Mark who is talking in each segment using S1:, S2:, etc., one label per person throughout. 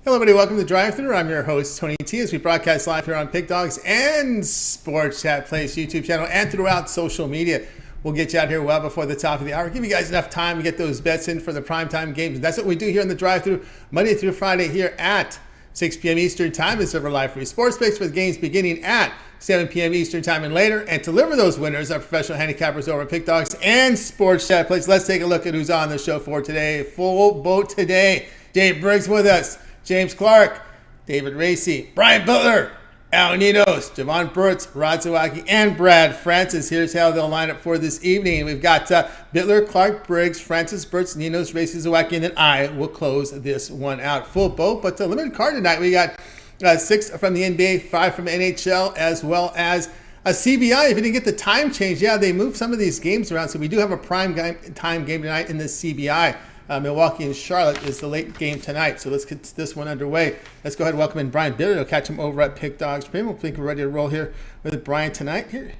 S1: Hello, everybody. Welcome to Drive Thru. I'm your host, Tony T, as we broadcast live here on Pick Dogs and Sports Chat Place YouTube channel and throughout social media. We'll get you out here well before the top of the hour. Give you guys enough time to get those bets in for the primetime games. And that's what we do here on the Drive Thru, Monday through Friday here at 6 p.m. Eastern Time. It's our live free sports picks with games beginning at 7 p.m. Eastern Time and later. And to deliver those winners are professional handicappers over at Pick Dogs and Sports Chat Place. Let's take a look at who's on the show for today. Full boat today. Dave Briggs with us. James Clark, David Racy, Brian Butler, Al Ninos, Javon Burtz, Rod Zawacki, and Brad Francis. Here's how they'll line up for this evening. We've got Bittler, Clark, Briggs, Francis, Burtz, Ninos, Racy, Zawacki, and then I will close this one out. Full boat, but the limited card tonight. We got 6 from the NBA, 5 from the NHL, as well as a CBI. If you didn't get the time change, they moved some of these games around, so we do have a prime time game tonight in the CBI. Milwaukee and Charlotte is the late game tonight. So let's get this one underway. Let's go ahead and welcome in Brian Bitter. We'll catch him over at Pick Dogs Premium. I think we're ready to roll here with Brian tonight. Here,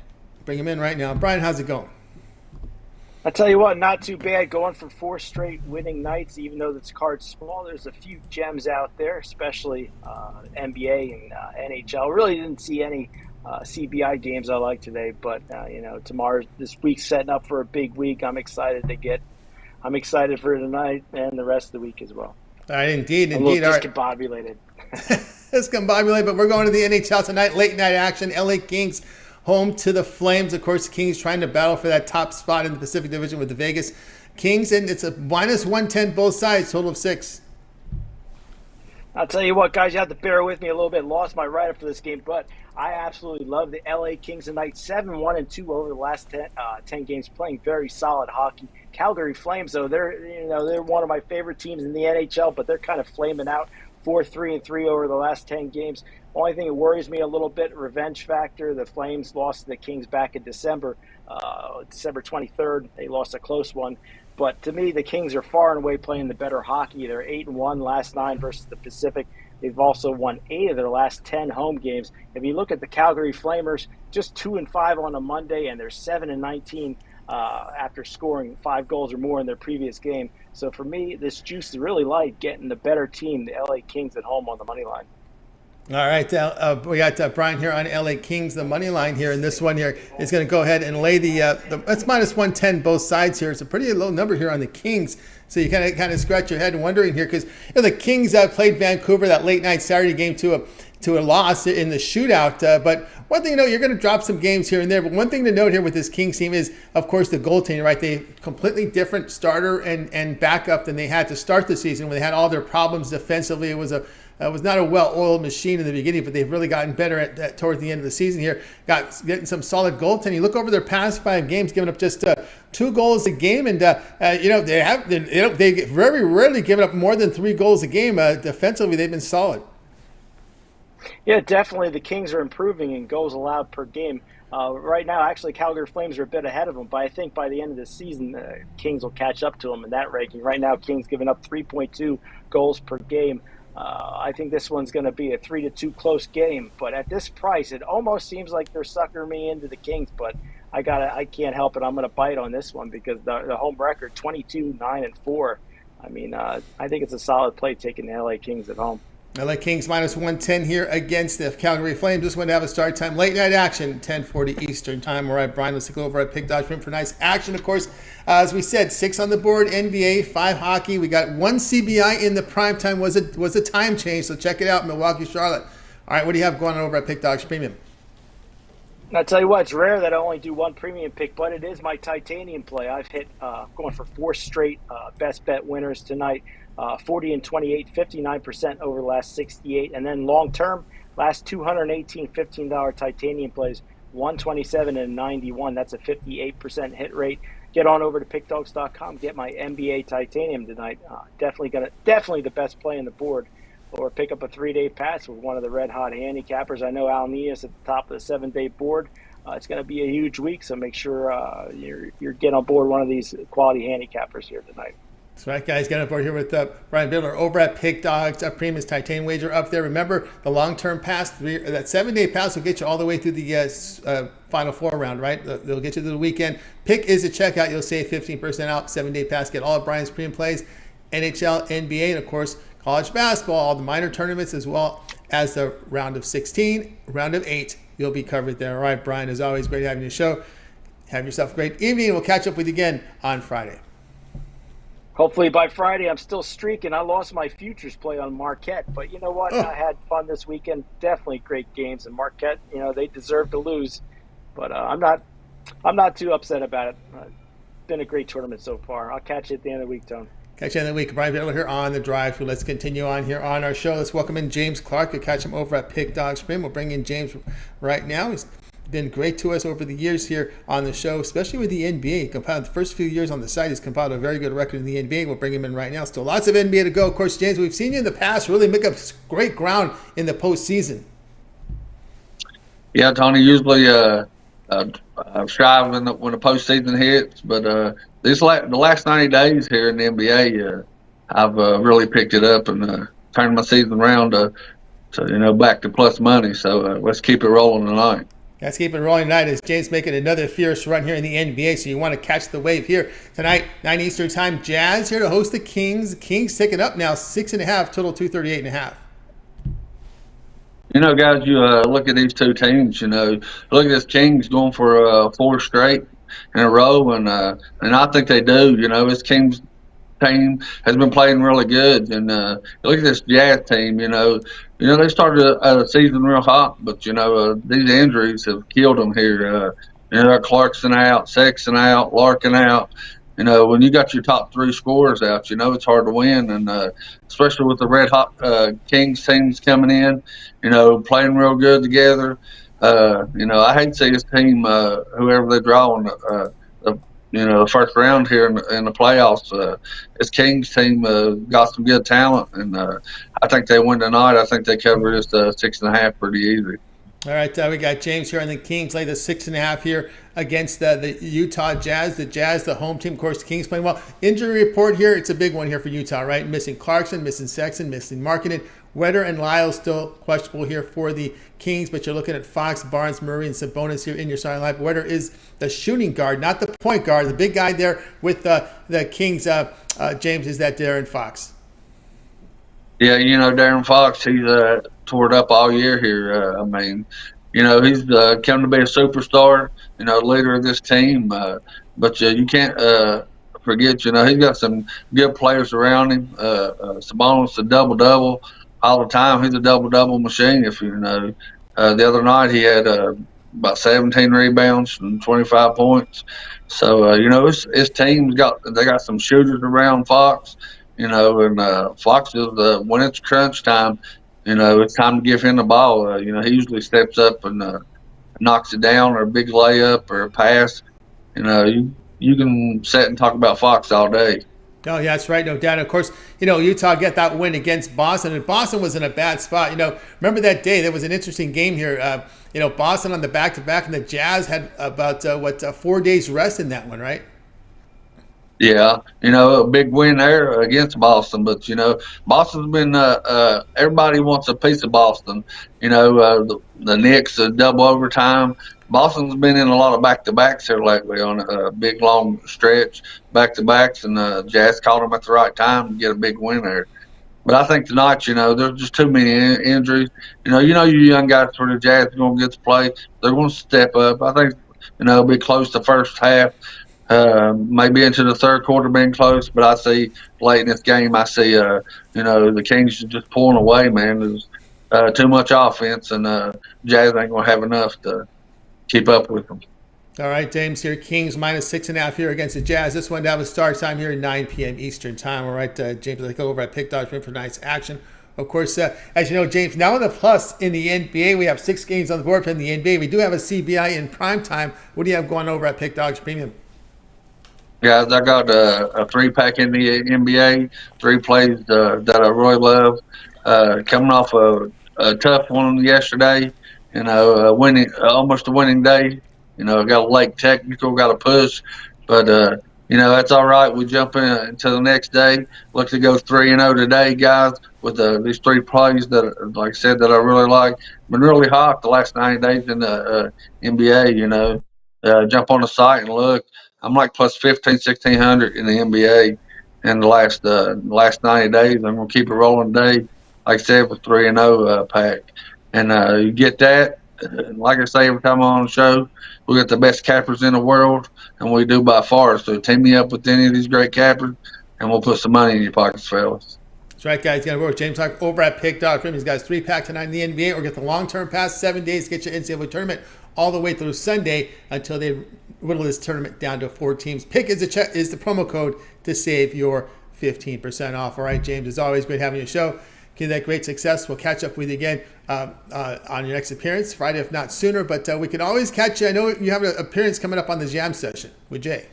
S1: bring him in right now. Brian, how's it going?
S2: I tell you what, not too bad. Going for 4 straight winning nights, even though this card's small. There's a few gems out there, especially NBA and NHL. Really didn't see any CBI games I like today, but this week's setting up for a big week. I'm excited for tonight and the rest of the week as well.
S1: All right, indeed.
S2: A little discombobulated.
S1: Discombobulated, but we're going to the NHL tonight. Late night action. LA Kings home to the Flames. Of course, the Kings trying to battle for that top spot in the Pacific Division with the Vegas Kings, and it's a minus 110 both sides, total of 6.
S2: I'll tell you what, guys, you have to bear with me a little bit. Lost my write-up for this game, but I absolutely love the LA Kings tonight. 7-1-2 over the last 10 games, playing very solid hockey. Calgary Flames, though, they're one of my favorite teams in the NHL, but they're kind of flaming out. 4-3-3 over the last 10 games. Only thing that worries me a little bit, revenge factor. The Flames lost to the Kings back in December 23rd. They lost a close one. But to me, the Kings are far and away playing the better hockey. They're 8-1 last 9 versus the Pacific. They've also won 8 of their last 10 home games. If you look at the Calgary Flamers, just 2-5 on a Monday, and they're 7-19 after scoring 5 goals or more in their previous game. So for me, this juice is really light, getting the better team, the LA Kings, at home on the money line.
S1: All right, we got Brian here on LA Kings, the money line here, and this one here is going to go ahead and lay it's minus 110 both sides here. It's a pretty low number here on the Kings, so you kind of scratch your head and wondering here because the Kings played Vancouver that late night Saturday game to a loss in the shootout. But one thing you're going to drop some games here and there. But one thing to note here with this Kings team is, of course, the goaltending. Right, they completely different starter and backup than they had to start the season when they had all their problems defensively. It was not a well-oiled machine in the beginning, but they've really gotten better at towards the end of the season here. Getting some solid goaltending. You look over their past 5 games, giving up just 2 goals a game, and they very rarely given up more than 3 goals a game. Defensively, they've been solid.
S2: Yeah, definitely. The Kings are improving in goals allowed per game. Right now, actually, Calgary Flames are a bit ahead of them, but I think by the end of the season, Kings will catch up to them in that ranking. Right now, Kings giving up 3.2 goals per game. I think this one's going to be a 3-2 close game, but at this price, it almost seems like they're suckering me into the Kings. But I can't help it. I'm going to bite on this one because the home record 22-9-4. I mean, I think it's a solid play taking the LA Kings at home.
S1: LA Kings minus 110 here against the Calgary Flames. This one to have a start time. Late night action, 10:40 Eastern time. All right, Brian, let's go over at Pick Dogs Room for nice action. Of course, as we said, 6 on the board, NBA, 5 hockey. We got 1 CBI in the prime time. Was a time change, so check it out, Milwaukee, Charlotte. All right, what do you have going on over at Pick Dogs Premium?
S2: I'll tell you what, it's rare that I only do 1 premium pick, but it is my titanium play. I've hit going for 4 straight best bet winners tonight. 40 and 28, 59% over the last 68. And then long term, last 218 $15 titanium plays, 127 and 91. That's a 58% hit rate. Get on over to pickdogs.com. Get my NBA titanium tonight. Definitely the best play on the board. Or pick up a 3-day pass with one of the red hot handicappers. I know Al Nias at the top of the 7-day board. It's going to be a huge week, so make sure you're getting on board one of these quality handicappers here tonight.
S1: That's right, guys. Get on board here with Brian Bittler over at Pick Dogs. Premium's Titanium wager up there. Remember, the long-term pass, that 7-day pass will get you all the way through the Final Four round, right? They'll get you to the weekend. Pick is a checkout. You'll save 15% out. 7-day pass. Get all of Brian's premium plays, NHL, NBA, and, of course, college basketball, all the minor tournaments, as well as the round of 16, round of 8. You'll be covered there. All right, Brian, as always, great having you on the show. Have yourself a great evening. We'll catch up with you again on Friday.
S2: Hopefully by Friday, I'm still streaking. I lost my futures play on Marquette, but you know what? I had fun this weekend. Definitely great games, and Marquette, they deserve to lose, but I'm not too upset about it. Been a great tournament so far. I'll catch you at the end of the week, Tone.
S1: Catch you in the week. Brian Biddle here on the drive through. Let's continue on here on our show. Let's welcome in James Clark. You'll catch him over at Pick Dog Spring. We'll bring in James right now. He's been great to us over the years here on the show, especially with the NBA. He compiled the first few years on the site. He's compiled a very good record in the NBA. We'll bring him in right now. Still lots of NBA to go. Of course, James, we've seen you in the past really make up great ground in the postseason.
S3: Yeah, Tony, usually strive when the postseason hits, but the last 90 days here in the NBA, I've really picked it up and turned my season around to back to plus money. So let's keep it rolling tonight.
S1: Let's keep it rolling tonight as James making another fierce run here in the NBA. So you want to catch the wave here tonight, 9 Eastern time. Jazz here to host the Kings. The Kings taking up now 6.5, total 238.5.
S3: Guys, you look at these two teams. Look at this Kings going for 4 straight in a row, and I think they do. This Kings team has been playing really good, and look at this Jazz team. They started a season real hot, but these injuries have killed them here. Clarkson out, Sexton out, Larkin out. When you got your top 3 scorers out, it's hard to win, and especially with the red hot Kings teams coming in, playing real good together. I hate to see this team, whoever they draw in the first round here in the playoffs. This Kings team got some good talent, and I think they win tonight. I think they cover this 6.5 pretty easy.
S1: All right, we got James here on the Kings, lay the 6.5 here against the Utah Jazz. The Jazz, the home team, of course, the Kings playing well. Injury report here, it's a big one here for Utah, right? Missing Clarkson, missing Sexton, missing Markkanen. Wetter and Lyles still questionable here for the Kings, but you're looking at Fox, Barnes, Murray, and Sabonis here in your starting lineup. Wetter is the shooting guard, not the point guard. The big guy there with the Kings, James, is that Darren Fox.
S3: Yeah, Darren Fox, he's tore it up all year here. He's come to be a superstar, leader of this team. But you can't forget, he's got some good players around him. Sabonis a double-double all the time. He's a double-double machine, if you know. The other night he had about 17 rebounds and 25 points. So, his team's got some shooters around Fox. And Fox is when it's crunch time, it's time to give him the ball. He usually steps up and knocks it down, or a big layup or a pass. You can sit and talk about Fox all day.
S1: Oh, yeah, that's right. No doubt. Of course, Utah get that win against Boston, and Boston was in a bad spot. Remember that day? There was an interesting game here. Boston on the back-to-back, and the Jazz had about 4 days rest in that one, right?
S3: Yeah, a big win there against Boston, but Boston's been everybody wants a piece of Boston. The Knicks double overtime. Boston's been in a lot of back-to-backs here lately on a big long stretch, back-to-backs, and Jazz caught them at the right time to get a big win there. But I think tonight, there's just too many injuries. You young guys for the Jazz are going to get to play. They're going to step up. I think it'll be close to first half. Maybe into the third quarter being close, but I see late in this game, I see, the Kings just pulling away, man. There's too much offense, and Jazz ain't going to have enough to keep up with them.
S1: All right, James here. Kings minus 6.5 here against the Jazz. This one to have a start time here at 9 p.m. Eastern time. All right, James, let's go over at Pick Dog for tonight's action. Of course, as you know, James, now in the plus in the NBA, we have 6 games on the board from the NBA. We do have a CBI in prime time. What do you have going over at Pick Dogs Premium?
S3: Guys, I got a 3-pack in the NBA, 3 plays that I really love. Coming off a tough one yesterday, winning almost a winning day. I got a late technical, got a push, but that's all right. We jump into the next day. Look to go 3-0 today, guys, with these 3 plays that, like I said, that I really like. Been really hot the last 90 days in the NBA. Jump on the site and look. I'm like plus 1,500, 1,600 in the NBA. in the last 90 days. I'm gonna keep it rolling today. Like I said, with 3-0 pack, and you get that. Like I say every time I'm on the show, we got the best cappers in the world, and we do by far. So team me up with any of these great cappers, and we'll put some money in your pockets, fellas.
S1: That's right, guys. You got to work with James Clark over at Pick.com. He's got his 3-pack tonight in the NBA, or get the long-term pass, 7 days to get your NCAA tournament all the way through Sunday until they whittle this tournament down to 4 teams. Pick is the promo code to save your 15% off. All right, James, as always, great having you on the show. Give that great success. We'll catch up with you again on your next appearance, Friday, if not sooner. But we can always catch you. I know you have an appearance coming up on the Jam session with Jay.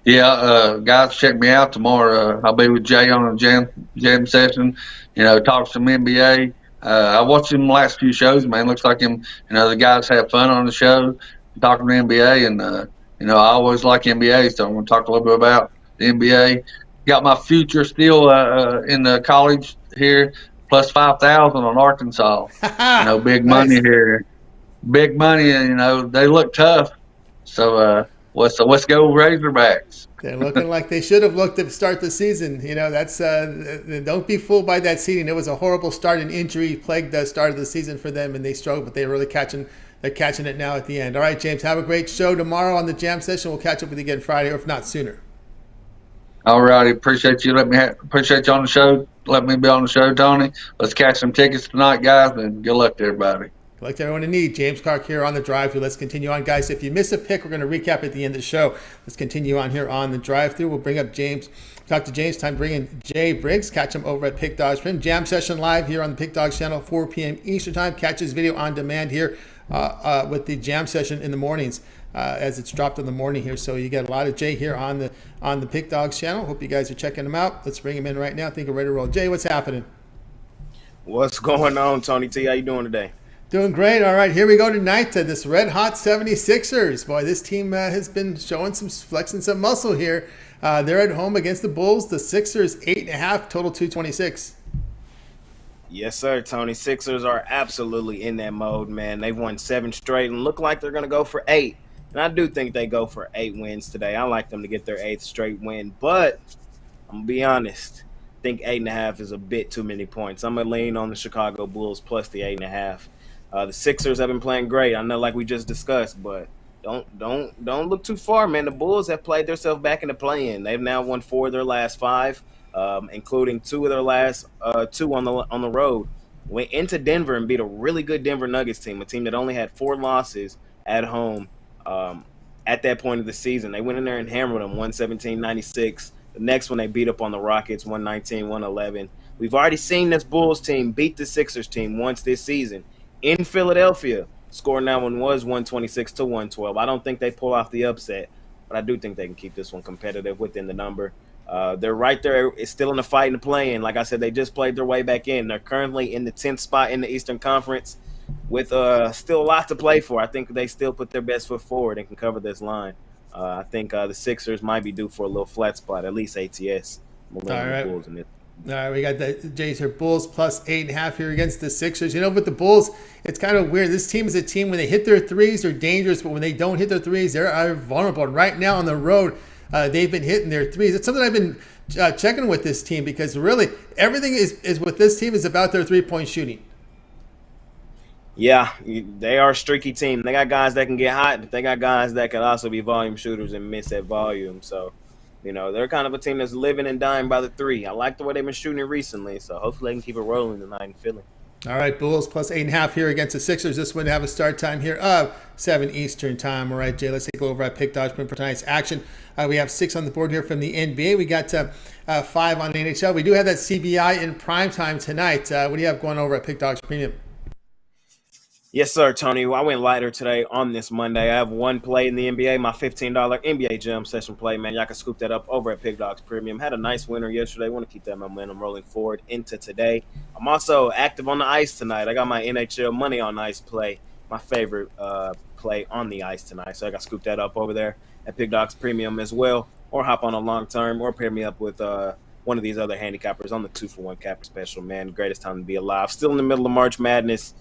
S3: Yeah, guys, check me out tomorrow. I'll be with Jay on a jam session. Talk some NBA. I watched him the last few shows, man. Looks like him. The guys have fun on the show, talking to NBA, and I always like NBA, so I'm going to talk a little bit about the NBA. Got my future still in the college here, plus 5,000 on Arkansas. Big money here, big money. They look tough, so. Let's go Razorbacks.
S1: They're looking like they should have looked to start the season. That's don't be fooled by that seeding. It was a horrible start, and injury plagued the start of the season for them, and they struggled, but they're really catching it now at the end. All right, James, have a great show tomorrow on the Jam session. We'll catch up with you again Friday, or if not sooner.
S3: All righty, appreciate you. Appreciate you on the show. Let me be on the show, Tony. Let's catch some tickets tonight, guys, and good luck to everybody.
S1: Good luck to everyone in need. James Clark here on the drive-thru. Let's continue on, guys. If you miss a pick, we're going to recap at the end of the show. Let's continue on here on the drive-thru. We'll bring up James. Talk to James. Time to bring in Jay Briggs. Catch him over at Pick Dogs Prim. Jam session live here on the Pick Dogs channel, 4 p.m. Eastern time. Catch his video on demand here with the jam session in the mornings as it's dropped in the morning here. So you get a lot of Jay here on the Pick Dogs channel. Hope you guys are checking him out. Let's bring him in right now. I think we're ready to roll. Jay, what's happening?
S4: What's going on, Tony T? How you doing today?
S1: Doing great. All right, here we go tonight to this red-hot 76ers. Boy, this team has been flexing some muscle here. They're at home against the Bulls. The Sixers, 8.5, total 226.
S4: Yes, sir, Tony. Sixers are absolutely in that mode, man. They've won 7 straight and look like they're going to go for 8. And I do think they go for 8 wins today. I like them to get their 8th straight win. But I'm going to be honest. I think 8.5 is a bit too many points. I'm going to lean on the Chicago Bulls plus the 8.5. The Sixers have been playing great. I know, like we just discussed, but don't look too far, man. The Bulls have played themselves back into play-in. They've now won 4 of their last 5, including 2 of their last 2 on the road. Went into Denver and beat a really good Denver Nuggets team, a team that only had 4 losses at home at that point of the season. They went in there and hammered them, 117-96. The next one they beat up on the Rockets, 119-111. We've already seen this Bulls team beat the Sixers team once this season in Philadelphia. Score now one was 126-112. I don't think they pull off the upset, but I do think they can keep this one competitive within the number. They're right there. It's still in the fight and the play-in. Like I said, they just played their way back in. They're currently in the 10th spot in the Eastern Conference with still a lot to play for. I think they still put their best foot forward and can cover this line. I think the Sixers might be due for a little flat spot, at least ATS.
S1: All right. All right, we got the Jays here. Bulls plus 8.5 here against the Sixers. With the Bulls, it's kind of weird. This team is a team when they hit their threes, they're dangerous, but when they don't hit their threes, they're vulnerable. And right now on the road, they've been hitting their threes. It's something I've been checking with this team because really everything is with this team is about their three-point shooting.
S4: Yeah, they are a streaky team. They got guys that can get hot, but they got guys that can also be volume shooters and miss at volume. So, they're kind of a team that's living and dying by the 3. I like the way they've been shooting it recently, so hopefully they can keep it rolling tonight in Philly.
S1: All right, Bulls plus 8.5 here against the Sixers. This one have a start time here of 7 Eastern time. All right, Jay, let's take a look over at Pick Dodge for tonight's action. We have 6 on the board here from the NBA. We got 5 on the NHL. We do have that CBI in prime time tonight. What do you have going over at Pick Dogs Premium?
S4: Yes, sir, Tony. I went lighter today on this Monday. I have 1 play in the NBA, my $15 NBA Jam Session play, man. Y'all can scoop that up over at Pick Dogs Premium. Had a nice winner yesterday. Want to keep that momentum rolling forward into today. I'm also active on the ice tonight. I got my NHL Money on Ice play, my favorite play on the ice tonight. So I got to scoop that up over there at Pick Dogs Premium as well, or hop on a long term, or pair me up with one of these other handicappers on the 2-for-1 capper special, man. Greatest time to be alive. Still in the middle of March Madness.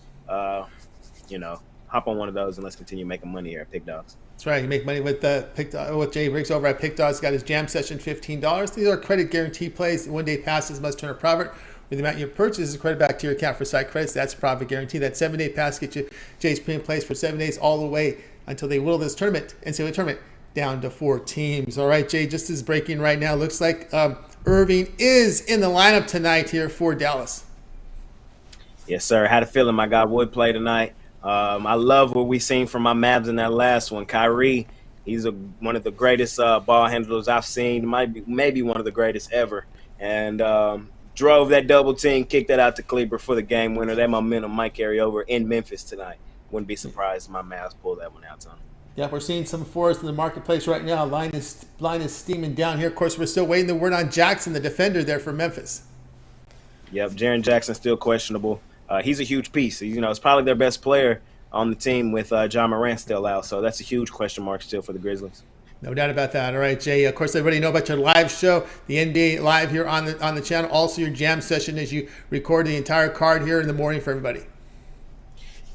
S4: hop on one of those and let's continue making money here at Pick Dogs.
S1: That's right. You make money with Jay Briggs over at Pick Dogs. Got his jam session, $15. These are credit guarantee plays. One-day passes must turn a profit. With the amount you purchase is credit back to your account for site credits. That's profit guarantee. That 7-day pass gets you Jay's premium plays for 7 days all the way until they whittle this tournament, NCAA tournament, down to 4 teams. All right, Jay, just as breaking right now, looks like Irving is in the lineup tonight here for Dallas.
S4: Yes, sir. Had a feeling my guy would play tonight. I love what we seen from my Mavs in that last one. Kyrie, he's one of the greatest ball handlers I've seen, maybe one of the greatest ever. And drove that double team, kicked that out to Kleber for the game winner. That momentum might carry over in Memphis tonight. Wouldn't be surprised if my Mavs pull that one out, Tony.
S1: Yeah, we're seeing some for us in the marketplace right now. Line is steaming down here. Of course, we're still waiting the word on Jackson, the defender there for Memphis.
S4: Yep, Jaren Jackson's still questionable. He's a huge piece. It's probably their best player on the team with John Morant still out. So that's a huge question mark still for the Grizzlies.
S1: No doubt about that. All right, Jay. Of course, everybody know about your live show, the NBA Live here on the channel. Also, your jam session as you record the entire card here in the morning for everybody.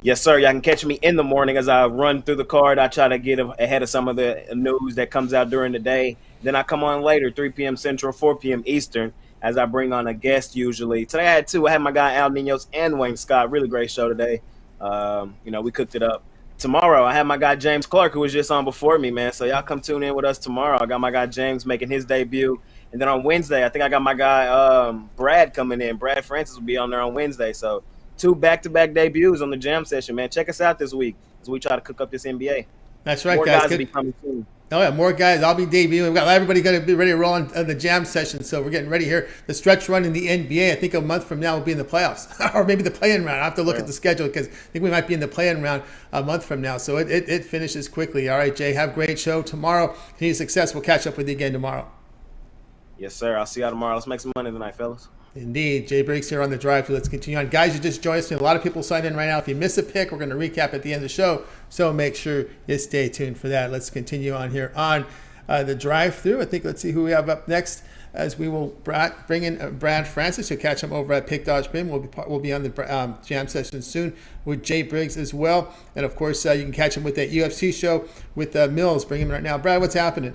S4: Yes, sir. Y'all can catch me in the morning as I run through the card. I try to get ahead of some of the news that comes out during the day. Then I come on later, 3 p.m. Central, 4 p.m. Eastern, as I bring on a guest usually. Today I had 2. I had my guy Al Ninos and Wayne Scott. Really great show today. We cooked it up. Tomorrow I have my guy James Clark, who was just on before me, man. So y'all come tune in with us tomorrow. I got my guy James making his debut. And then on Wednesday, I think I got my guy Brad coming in. Brad Francis will be on there on Wednesday. So 2 back-to-back debuts on the jam session, man. Check us out this week as we try to cook up this NBA.
S1: That's right,
S4: More
S1: guys.
S4: will be coming soon.
S1: Oh, yeah, more guys. I'll be debuting. We've got everybody going to be ready to roll on the jam session. So we're getting ready here. The stretch run in the NBA, I think a month from now we'll be in the playoffs. Or maybe the play-in round. I have to look at the schedule because I think we might be in the play-in round a month from now. So it finishes quickly. All right, Jay, have a great show tomorrow. Continue success. We'll catch up with you again tomorrow.
S4: Yes, sir. I'll see y'all tomorrow. Let's make some money tonight, fellas.
S1: Indeed. Jay Briggs here on the drive. Let's continue on. Guys, you just joined us. A lot of people signed in right now. If you miss a pick, we're going to recap at the end of the show. So make sure you stay tuned for that. Let's continue on here on the drive-through. I think let's see who we have up next as we will bring in Brad Francis. You'll catch him over at Pick Dodge Pin. We'll be on the jam session soon with Jay Briggs as well. And, of course, you can catch him with that UFC show with Mills. Bring him right now. Brad, what's happening?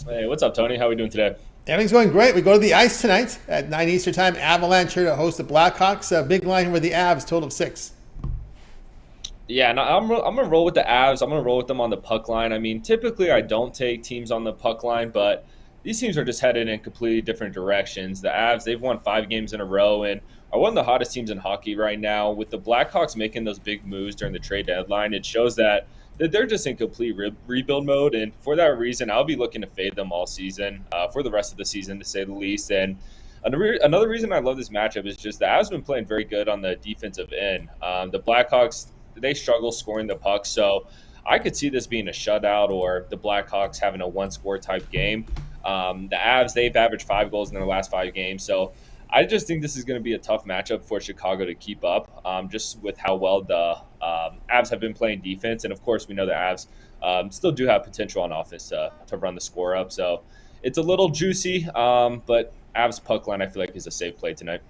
S5: Hey, what's up, Tony? How are we doing today?
S1: Everything's going great. We go to the ice tonight at 9 Eastern time. Avalanche here to host the Blackhawks. Big line with the Avs, total of 6.
S5: Yeah, no, I'm going to roll with the Avs. I'm going to roll with them on the puck line. I mean, typically I don't take teams on the puck line, but these teams are just headed in completely different directions. The Avs, they've won 5 games in a row and are one of the hottest teams in hockey right now. With the Blackhawks making those big moves during the trade deadline, it shows that they're just in complete rebuild mode. And for that reason, I'll be looking to fade them all season, for the rest of the season, to say the least. And another reason I love this matchup is just the Avs have been playing very good on the defensive end. The Blackhawks, they struggle scoring the puck. So I could see this being a shutout or the Blackhawks having a one-score type game. The Avs, they've averaged 5 goals in their last 5 games. So I just think this is going to be a tough matchup for Chicago to keep up, just with how well the Avs have been playing defense. And, of course, we know the Avs still do have potential on offense to run the score up. So it's a little juicy, but Avs puck line I feel like is a safe play tonight.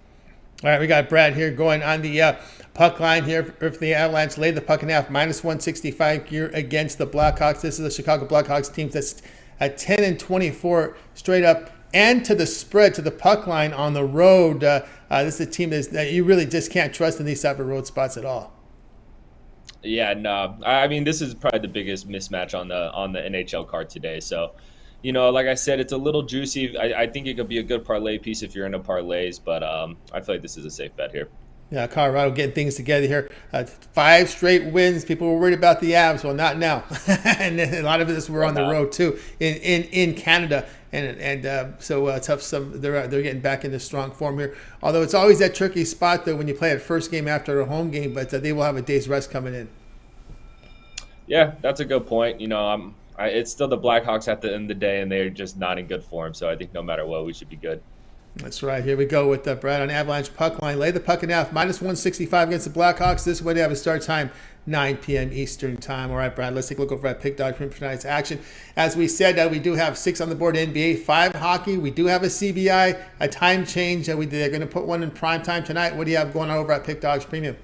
S1: All right, we got Brad here going on the puck line here for the Avalanche. Laid the puck in half, -165 here against the Blackhawks. This is the Chicago Blackhawks team that's at 10-24 straight up and to the spread, to the puck line on the road. This is a team that you really just can't trust in these type of road spots at all.
S5: Yeah, no. I mean, this is probably the biggest mismatch on the NHL card today. So, like I said, it's a little juicy. I think it could be a good parlay piece if you're into parlays, but I feel like this is a safe bet here.
S1: Yeah, Colorado getting things together here. 5 straight wins. People were worried about the Avs. Well, not now. And a lot of this were on the road too in Canada, and so tough. They're getting back into strong form here. Although it's always that tricky spot though when you play a first game after a home game, but they will have a day's rest coming in.
S5: Yeah, that's a good point. It's still the Blackhawks at the end of the day, and they're just not in good form. So I think no matter what, we should be good.
S1: That's right. Here we go with Brad on Avalanche puck line. Lay the puck in half, -165 against the Blackhawks. This way they have a start time, 9 p.m. Eastern time. All right, Brad, let's take a look over at Pick Dog for tonight's action. As we said, we do have 6 on the board NBA, 5 hockey. We do have a CBI, a time change. They're going to put one in prime time tonight. What do you have going on over at Pick Dogs Premium?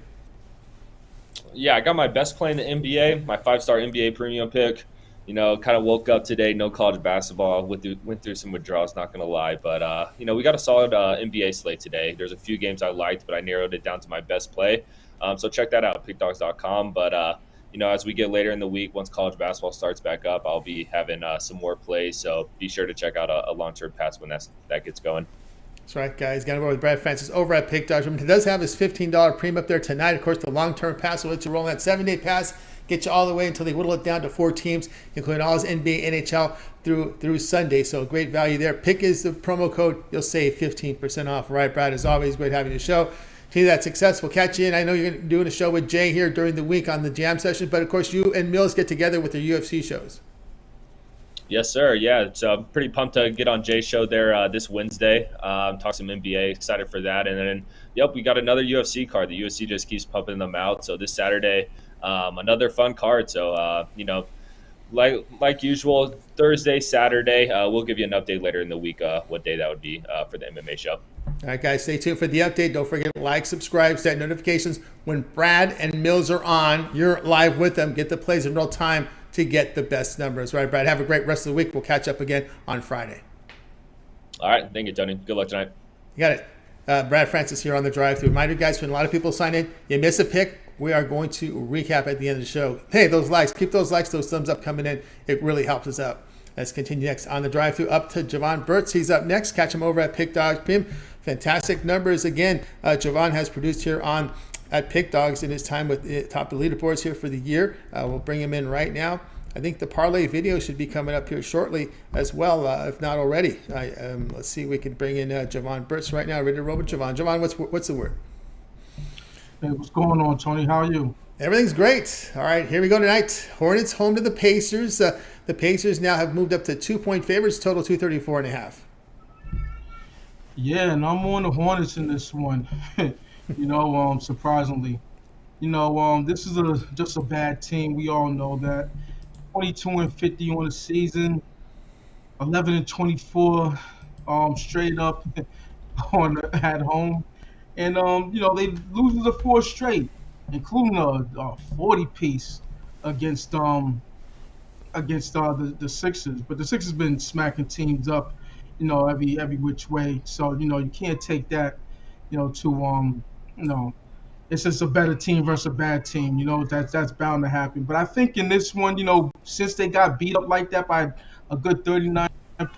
S5: Yeah, I got my best play in the NBA, my 5-star NBA premium pick. Kind of woke up today, no college basketball, went through some withdrawals, not going to lie. But, we got a solid NBA slate today. There's a few games I liked, but I narrowed it down to my best play. So check that out, pickdogs.com. But, as we get later in the week, once college basketball starts back up, I'll be having some more plays. So be sure to check out a long-term pass when that gets going.
S1: That's right, guys. Got to go with Brad Francis over at Pick Dogs. He does have his $15 premium up there tonight. Of course, the long-term pass will let you roll that 7-day pass, get you all the way until they whittle it down to 4 teams, including all his NBA, NHL through Sunday. So great value there. Pick is the promo code. You'll save 15% off. All right, Brad, as always, great having you on the show. See that success. We'll catch you in. I know you're doing a show with Jay here during the week on the jam session, but of course you and Mills get together with your UFC shows.
S5: Yes, sir. Yeah, it's pretty pumped to get on Jay's show there this Wednesday. Talk some NBA. Excited for that. And then, we got another UFC card. The UFC just keeps pumping them out. So this Saturday, another fun card. So, like usual, Thursday, Saturday, we'll give you an update later in the week what day that would be for the MMA show.
S1: All right, guys, stay tuned for the update. Don't forget to like, subscribe, set notifications. When Brad and Mills are on, you're live with them. Get the plays in real time to get the best numbers. All right, Brad, have a great rest of the week. We'll catch up again on Friday.
S5: All right. Thank you, Tony. Good luck tonight.
S1: You got it. Brad Francis here on the drive-thru. Reminder, guys, when a lot of people sign in, you miss a pick, we are going to recap at the end of the show. Hey, those likes, keep those likes, those thumbs up coming in. It really helps us out. Let's continue next on the drive-thru. Up to Javon Burtz. He's up next. Catch him over at Pick Dogs Pim. Fantastic numbers. Again, Javon has produced here at Pick Dogs in his time with top of the leaderboards here for the year. We'll bring him in right now. I think the parlay video should be coming up here shortly as well, if not already. Let's see if we can bring in Javon Burtz right now. Ready to roll with Javon. Javon, what's the word?
S6: Hey, what's going on, Tony? How are you?
S1: Everything's great. All right, here we go tonight. Hornets home to the Pacers. The Pacers now have moved up to 2-point favorites, total 234.5.
S6: Yeah, and I'm on the Hornets in this one. Surprisingly. This is just a bad team. We all know that. 22-50 on the season, 11-24 straight up at home. And, they lose the 4 straight, including a 40-piece against the Sixers. But the Sixers been smacking teams up, every which way. So, you can't take that, it's just a better team versus a bad team. That's bound to happen. But I think in this one, since they got beat up like that by a good 39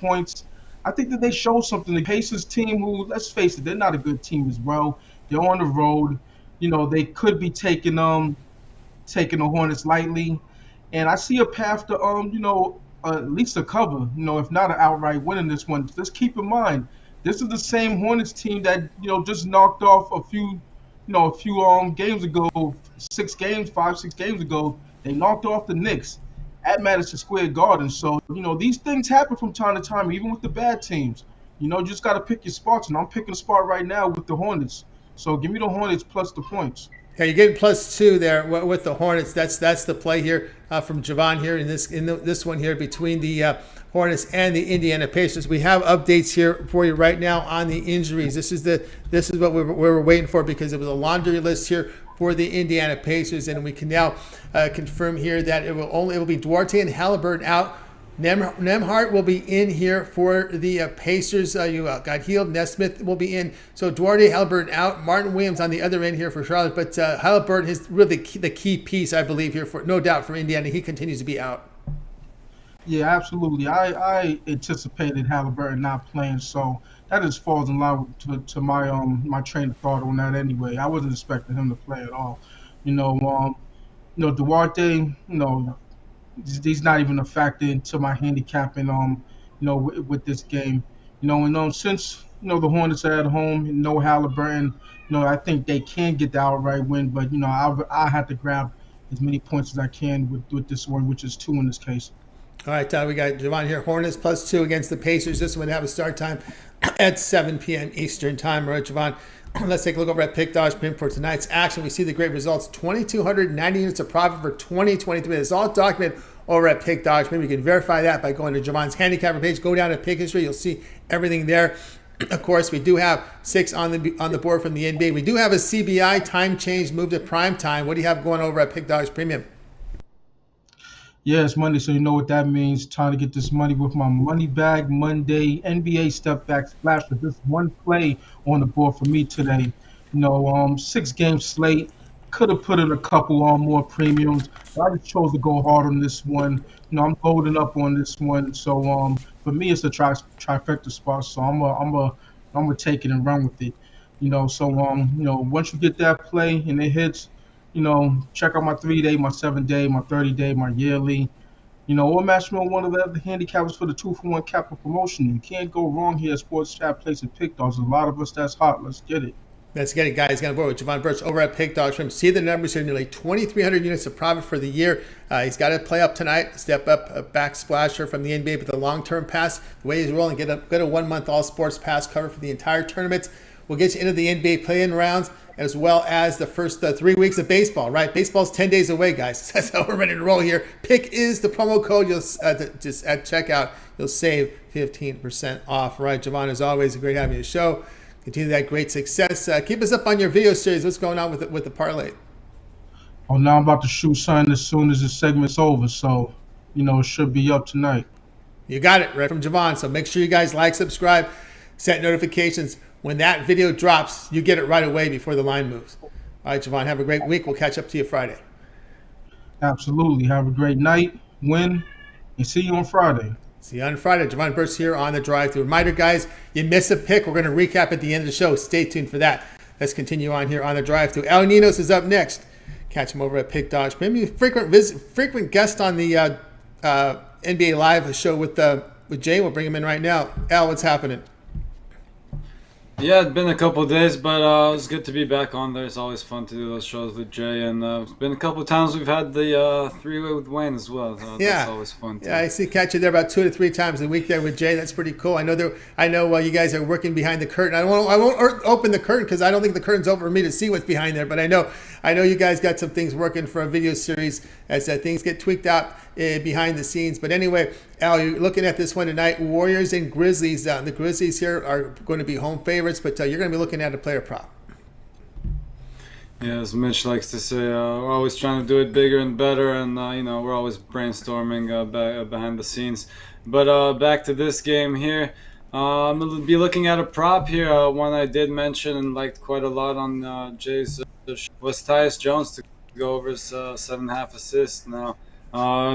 S6: points, I think that they showed something. The Pacers team, who, let's face it, they're not a good team as well. They're on the road. They could be taking the Hornets lightly. And I see a path to, at least a cover, if not an outright win in this one. Just keep in mind, this is the same Hornets team that, just knocked off a few games ago, 5-6 games ago. They knocked off the Knicks at Madison Square Garden. So, these things happen from time to time, even with the bad teams. You just got to pick your spots, and I'm picking a spot right now with the Hornets. So give me the Hornets plus the points.
S1: Yeah, you're getting +2 there with the Hornets. That's the play here from Javon here in this one here between the Hornets and the Indiana Pacers. We have updates here for you right now on the injuries. This is what we were waiting for, because it was a laundry list here for the Indiana Pacers, and we can now confirm here that it will be Duarte and Halliburton out. Nembhard will be in here for the Pacers. You got healed. Nesmith will be in. So Duarte, Halliburton out. Martin Williams on the other end here for Charlotte. But Halliburton is really the key piece, I believe, here for no doubt for Indiana. He continues to be out.
S6: Yeah, absolutely. I anticipated Halliburton not playing, so that just falls in line to my my train of thought on that anyway. I wasn't expecting him to play at all. Duarte, he's not even a factor into my handicapping, with this game. Since, the Hornets are at home, no Halliburton, I think they can get the outright win, but, I have to grab as many points as I can with this one, which is 2 in this case.
S1: All right, we got Javon here. Hornets +2 against the Pacers. This one have a start time at 7 p.m. Eastern time. All right, Javon, let's take a look over at Pick Dogs Pin for tonight's action. We see the great results. 2,290 units of profit for 2023. It's all documented over at Pick Dogs. Maybe you can verify that by going to Javon's Handicapper page. Go down to Pick History. You'll see everything there. Of course, we do have 6 on the board from the NBA. We do have a CBI time change, moved to prime time. What do you have going over at Pick Dogs Premium?
S6: Yeah, it's Monday, so you know what that means. Trying to get this money with my money bag Monday NBA step back splash with this one play on the board for me today. 6-game slate. Could have put in a couple on more premiums, but I just chose to go hard on this one. I'm loading up on this one, so for me it's a trifecta spot. So I'm gonna take it and run with it. Once you get that play and it hits, check out my 3-day, my 7-day, my 30-day, my yearly. Or match me on one of the other handicappers for the 2-for-1 capital promotion. You can't go wrong here at Sports Chat Place and Pick Dogs. A lot of us that's hot. Let's get it.
S1: Let's get it, guys. Got a board with Javon Birch over at Pick Dogs. See the numbers here, nearly 2,300 units of profit for the year. He's got to play up tonight, step up, a back splasher from the NBA with a long-term pass. The way he's rolling, get a 1-month all-sports pass cover for the entire tournament. We'll get you into the NBA play-in rounds as well as the first 3 weeks of baseball, right? Baseball's 10 days away, guys. That's how we're ready to roll here. Pick is the promo code. You'll just at checkout, you'll save 15% off, right? Javon, as always, great having you on the show. Continue that great success. Keep us up on your video series. What's going on with the parlay?
S6: Oh, now I'm about to shoot something as soon as the segment's over, so it should be up tonight.
S1: You got it, right from Javon. So make sure you guys like, subscribe, set notifications. When that video drops, you get it right away before the line moves. All right, Javon, have a great week. We'll catch up to you Friday.
S6: Absolutely. Have a great night, win, and see you on Friday.
S1: See you on Friday. Javon Birch here on the drive-thru. Reminder, guys, you miss a pick. We're going to recap at the end of the show. Stay tuned for that. Let's continue on here on the drive-thru. Al Ninos is up next. Catch him over at Pick Dogs. Maybe frequent guest on the NBA Live show with Jay. We'll bring him in right now. Al, what's happening?
S7: Yeah, it's been a couple of days, but it was good to be back on there. It's always fun to do those shows with Jay, and it's been a couple of times we've had the three-way with Wayne as well. That's always fun too.
S1: Yeah, I see catch you there about 2 to 3 times a week there with Jay. That's pretty cool. I know you guys are working behind the curtain. I won't open the curtain because I don't think the curtain's open for me to see what's behind there. But I know you guys got some things working for a video series as things get tweaked out behind the scenes. But anyway, Al, you're looking at this one tonight. Warriors and Grizzlies. The Grizzlies here are going to be home favorites, but you're going to be looking at a player prop.
S7: Yeah, as Mitch likes to say, we're always trying to do it bigger and better, and we're always brainstorming behind the scenes. But back to this game here, I'm going to be looking at a prop here. One I did mention and liked quite a lot on Jay's was Tyus Jones to go over his 7.5 assists. Now,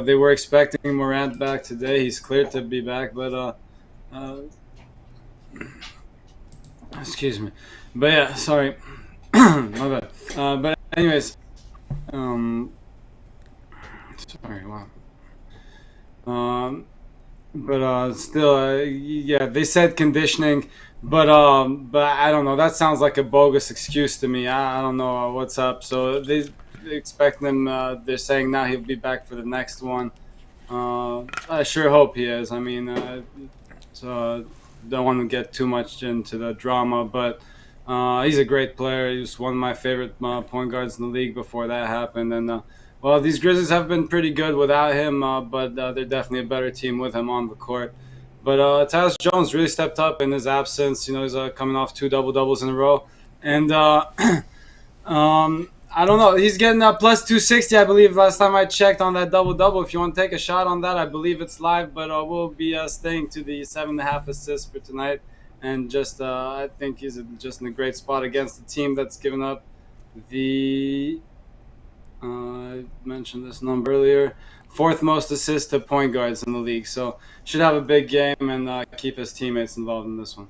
S7: they were expecting Morant back today. He's cleared to be back, but excuse me. But yeah, sorry. My bad. But anyways, sorry, wow. But still, yeah, they said conditioning, but I don't know. That sounds like a bogus excuse to me. I don't know what's up. So they expect him. They're saying now he'll be back for the next one. I sure hope he is. I mean, so don't want to get too much into the drama, but he's a great player. He was one of my favorite point guards in the league before that happened. And well, these Grizzlies have been pretty good without him, but they're definitely a better team with him on the court. But Tyus Jones really stepped up in his absence. He's coming off 2 double-doubles in a row. And I don't know. He's getting plus 260, I believe, last time I checked on that double-double. If you want to take a shot on that, I believe it's live. But we'll be staying to the 7.5 assists for tonight. And just I think he's just in a great spot against the team that's given up the I mentioned this number earlier, 4th most assists to point guards in the league. So should have a big game and keep his teammates involved in this one.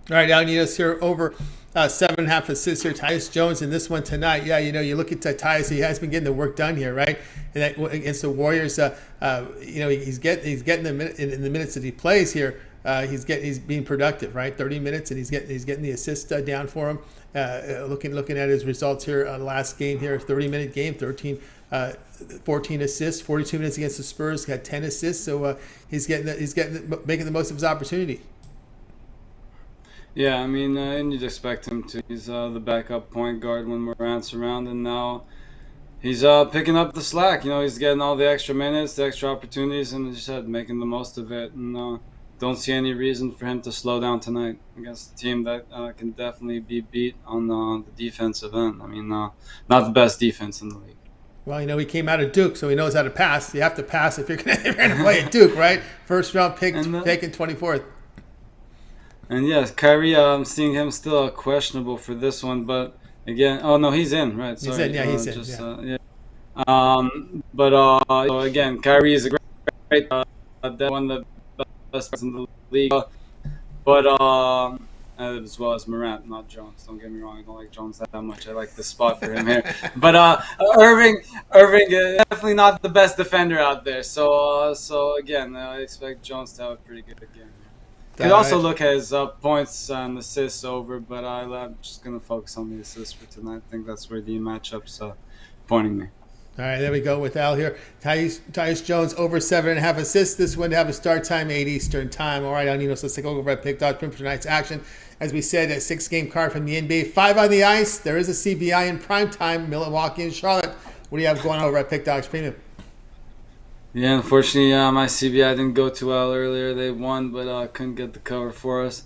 S7: All
S1: right, Al Ninos here over 7.5 assists here. Tyus Jones in this one tonight. Yeah, you look at Tyus, he has been getting the work done here, right? And that, against the Warriors, he's getting in the minutes that he plays here. He's being productive, right? 30 minutes, and he's getting the assist down for him. Looking at his results here last game here, 30-minute game, 14 assists, 42 minutes against the Spurs, got 10 assists. So he's making the most of his opportunity.
S7: Yeah, I mean, and you'd expect him to. He's the backup point guard when Morant's around, and now he's picking up the slack. He's getting all the extra minutes, the extra opportunities, and as you said, making the most of it. And don't see any reason for him to slow down tonight against a team that can definitely be beat on the defensive end. I mean, not the best defense in the league.
S1: Well, he came out of Duke, so he knows how to pass. You have to pass if you're going to play at Duke, right? First round pick, taken 24th.
S7: And yes, Kyrie, I'm seeing him still questionable for this one, but again, oh no, he's in, right? Sorry.
S1: He's in, yeah, he's in.
S7: Yeah. But again, Kyrie is a great one of the best in the league. But as well as Morant, not Jones. Don't get me wrong, I don't like Jones that much. I like the spot for him here. But Irving, definitely not the best defender out there. So again, I expect Jones to have a pretty good game. Could also look at his points and assists over, but I'm just going to focus on the assists for tonight. I think that's where the matchup's pointing me.
S1: All right, there we go with Al here. Tyus Jones over 7.5 assists. This one to have a start time, 8 Eastern time. All right, Alninos, let's take a look over at Pick Dog for tonight's action. As we said, a 6-game card from the NBA. 5 on the ice. There is a CBI in primetime, Milwaukee and Charlotte. What do you have going over at Pick Dogs Premium?
S7: Yeah, unfortunately, my CBI didn't go too well earlier. They won, but couldn't get the cover for us.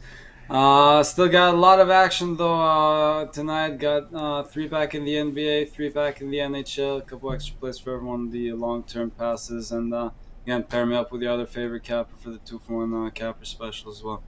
S7: Still got a lot of action, though, tonight. Got 3 back in the NBA, 3 back in the NHL, a couple extra plays for everyone, the long-term passes. And, again, pair me up with your other favorite capper for the 2-for-1 capper special as well.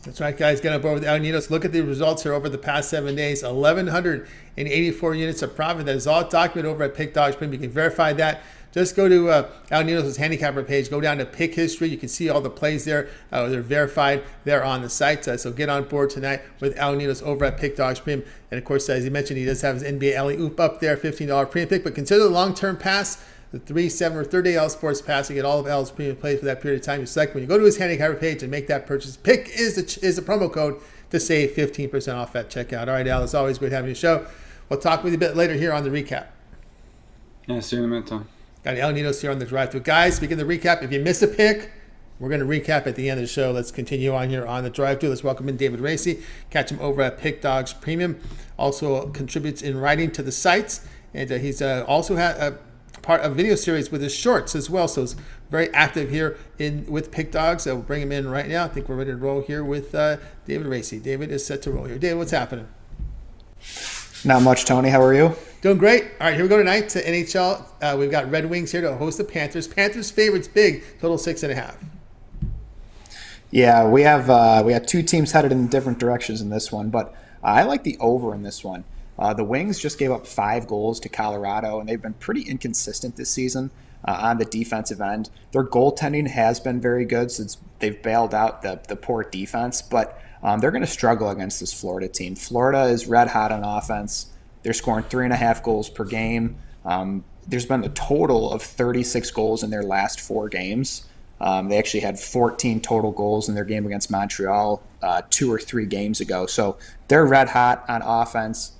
S1: That's right, guys. Get on board with Alninos. Look at the results here over the past 7 days. 1,184 units of profit. That is all documented over at Pick Dogs Premium. You can verify that. Just go to Alninos' Handicapper page. Go down to Pick History. You can see all the plays there. They're verified there on the site. So get on board tonight with Alninos over at Pick Dogs Premium. And, of course, as he mentioned, he does have his NBA alley-oop up there, $15 premium pick. But consider the long-term pass, the 3, 7, or 30-day L Sports Pass. You get all of L's premium plays for that period of time you select. When you go to his Handicapper page and make that purchase, Pick is the promo code to save 15% off at checkout. All right, Al, it's always great having you show. We'll talk with you a bit later here on the recap.
S7: Yeah, see you in a minute, Tom.
S1: Got Alninos here on the drive-thru. Guys, speaking of the recap, if you missed a pick, we're going to recap at the end of the show. Let's continue on here on the drive-thru. Let's welcome in David Racy. Catch him over at Pick Dogs Premium. Also contributes in writing to the sites. And he's also had a part of a video series with his shorts as well. So he's very active here with Pick Dogs. We'll bring him in right now. I think we're ready to roll here with David Racy. David is set to roll here. David, what's happening?
S8: Not much, Tony. How are you?
S1: Doing great. All right, here we go tonight to NHL. We've got Red Wings here to host the Panthers. Panthers favorites big, total 6.5.
S8: Yeah, we have 2 teams headed in different directions in this one, but I like the over in this one. The Wings just gave up 5 goals to Colorado, and they've been pretty inconsistent this season on the defensive end. Their goaltending has been very good since they've bailed out the poor defense, but they're going to struggle against this Florida team. Florida is red hot on offense. They're scoring 3.5 goals per game. There's been a total of 36 goals in their last 4 games. They actually had 14 total goals in their game against Montreal 2 or 3 games ago. So they're red hot on offense.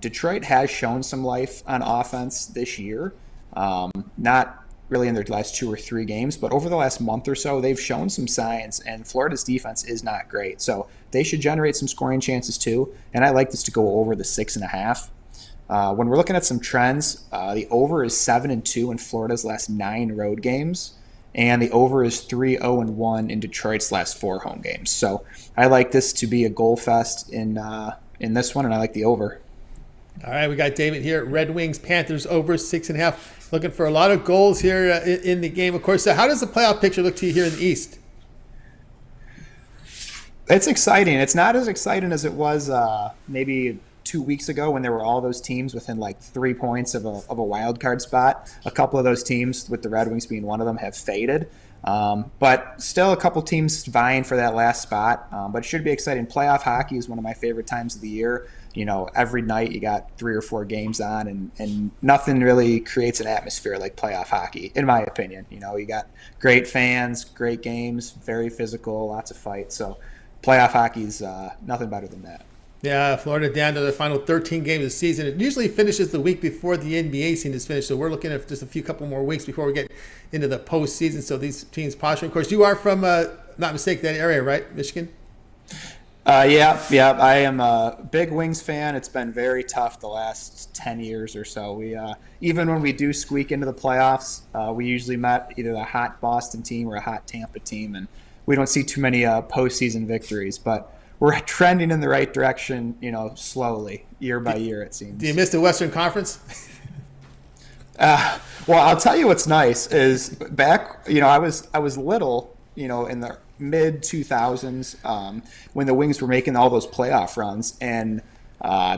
S8: Detroit has shown some life on offense this year. Not really in their last 2 or 3 games, but over the last month or so, they've shown some signs, and Florida's defense is not great. So they should generate some scoring chances too, and I like this to go over the 6.5. When we're looking at some trends, the over is 7-2 in Florida's last 9 road games, and the over is 3-0-1 in Detroit's last 4 home games. So I like this to be a goal fest in this one, and I like the over.
S1: All right, we got David here. Red Wings, Panthers over 6.5. Looking for a lot of goals here in the game. Of course, how does the playoff picture look to you here in the East?
S8: It's exciting. It's not as exciting as it was maybe 2 weeks ago when there were all those teams within like 3 points of a wild card spot. A couple of those teams, with the Red Wings being one of them, have faded. But still a couple teams vying for that last spot. But it should be exciting. Playoff hockey is one of my favorite times of the year. You know, every night you got 3 or 4 games on, and nothing really creates an atmosphere like playoff hockey, in my opinion. You know, you got great fans, great games, very physical, lots of fights. So playoff hockey's nothing better than that.
S1: Yeah, Florida down to the final 13 games of the season. It usually finishes the week before the NBA season is finished, so we're looking at just a couple more weeks before we get into the postseason. So these teams posturing. Of course, you are from, not mistaken, that area, right, Michigan?
S8: Yeah. I am a big Wings fan. It's been very tough the last 10 years or so. We even when we do squeak into the playoffs, we usually met either a hot Boston team or a hot Tampa team, and we don't see too many postseason victories, but we're trending in the right direction, slowly, year by year, it seems.
S1: Do you miss the Western Conference?
S8: Well, I'll tell you what's nice is back, I was little, in the mid 2000s when the Wings were making all those playoff runs, and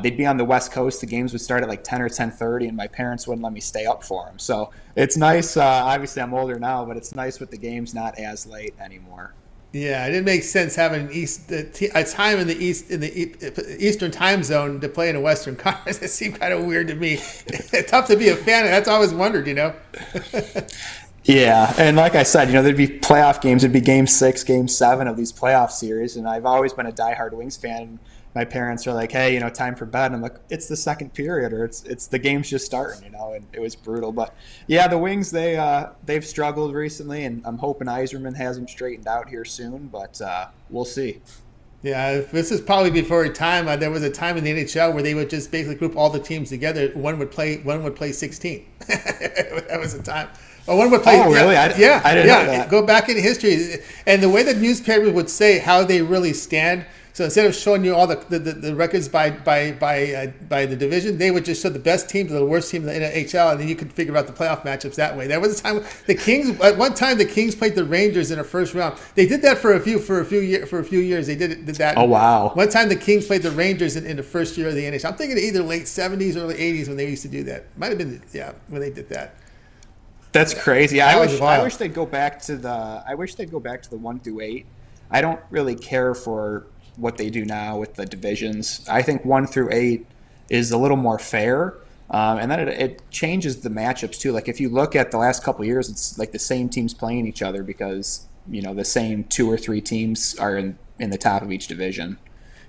S8: they'd be on the West Coast. The games would start at like 10 or 10:30, and my parents wouldn't let me stay up for them. So it's nice. Obviously, I'm older now, but it's nice with the games not as late anymore.
S1: Yeah, it didn't make sense having a time in the Eastern time zone to play in a Western Conference. It seemed kind of weird to me. Tough to be a fan of. That's all I always wondered,
S8: Yeah, and like I said, there'd be playoff games. It'd be Game 6, Game 7 of these playoff series, and I've always been a diehard Wings fan. My parents are like, "Hey, time for bed." And I'm like, "It's the second period, or it's the game's just starting," and it was brutal. But yeah, the Wings they've struggled recently, and I'm hoping Yzerman has them straightened out here soon. But we'll see.
S1: Yeah, this is probably before a time. There was a time in the NHL where they would just basically group all the teams together. One would play 16. That was a time. Or one would play.
S8: Oh, really? I didn't know that.
S1: Go back in history, and the way that newspapers would say how they really stand. So instead of showing you all the records by the division, they would just show the best teams and the worst team in the NHL, and then you could figure out the playoff matchups that way. There was a time the Kings. At one time, the Kings played the Rangers in a first round. They did that for a few years. They did that.
S8: Oh wow!
S1: One time, the Kings played the Rangers in the first year of the NHL. I'm thinking either late '70s, early '80s when they used to do that. Might have been when they did that.
S8: That's crazy. I wish they'd go back to the 1 through 8. I don't really care for what they do now with the divisions. I think 1 through 8 is a little more fair, and then it changes the matchups too. Like if you look at the last couple of years, it's like the same teams playing each other because the same 2 or 3 teams are in the top of each division.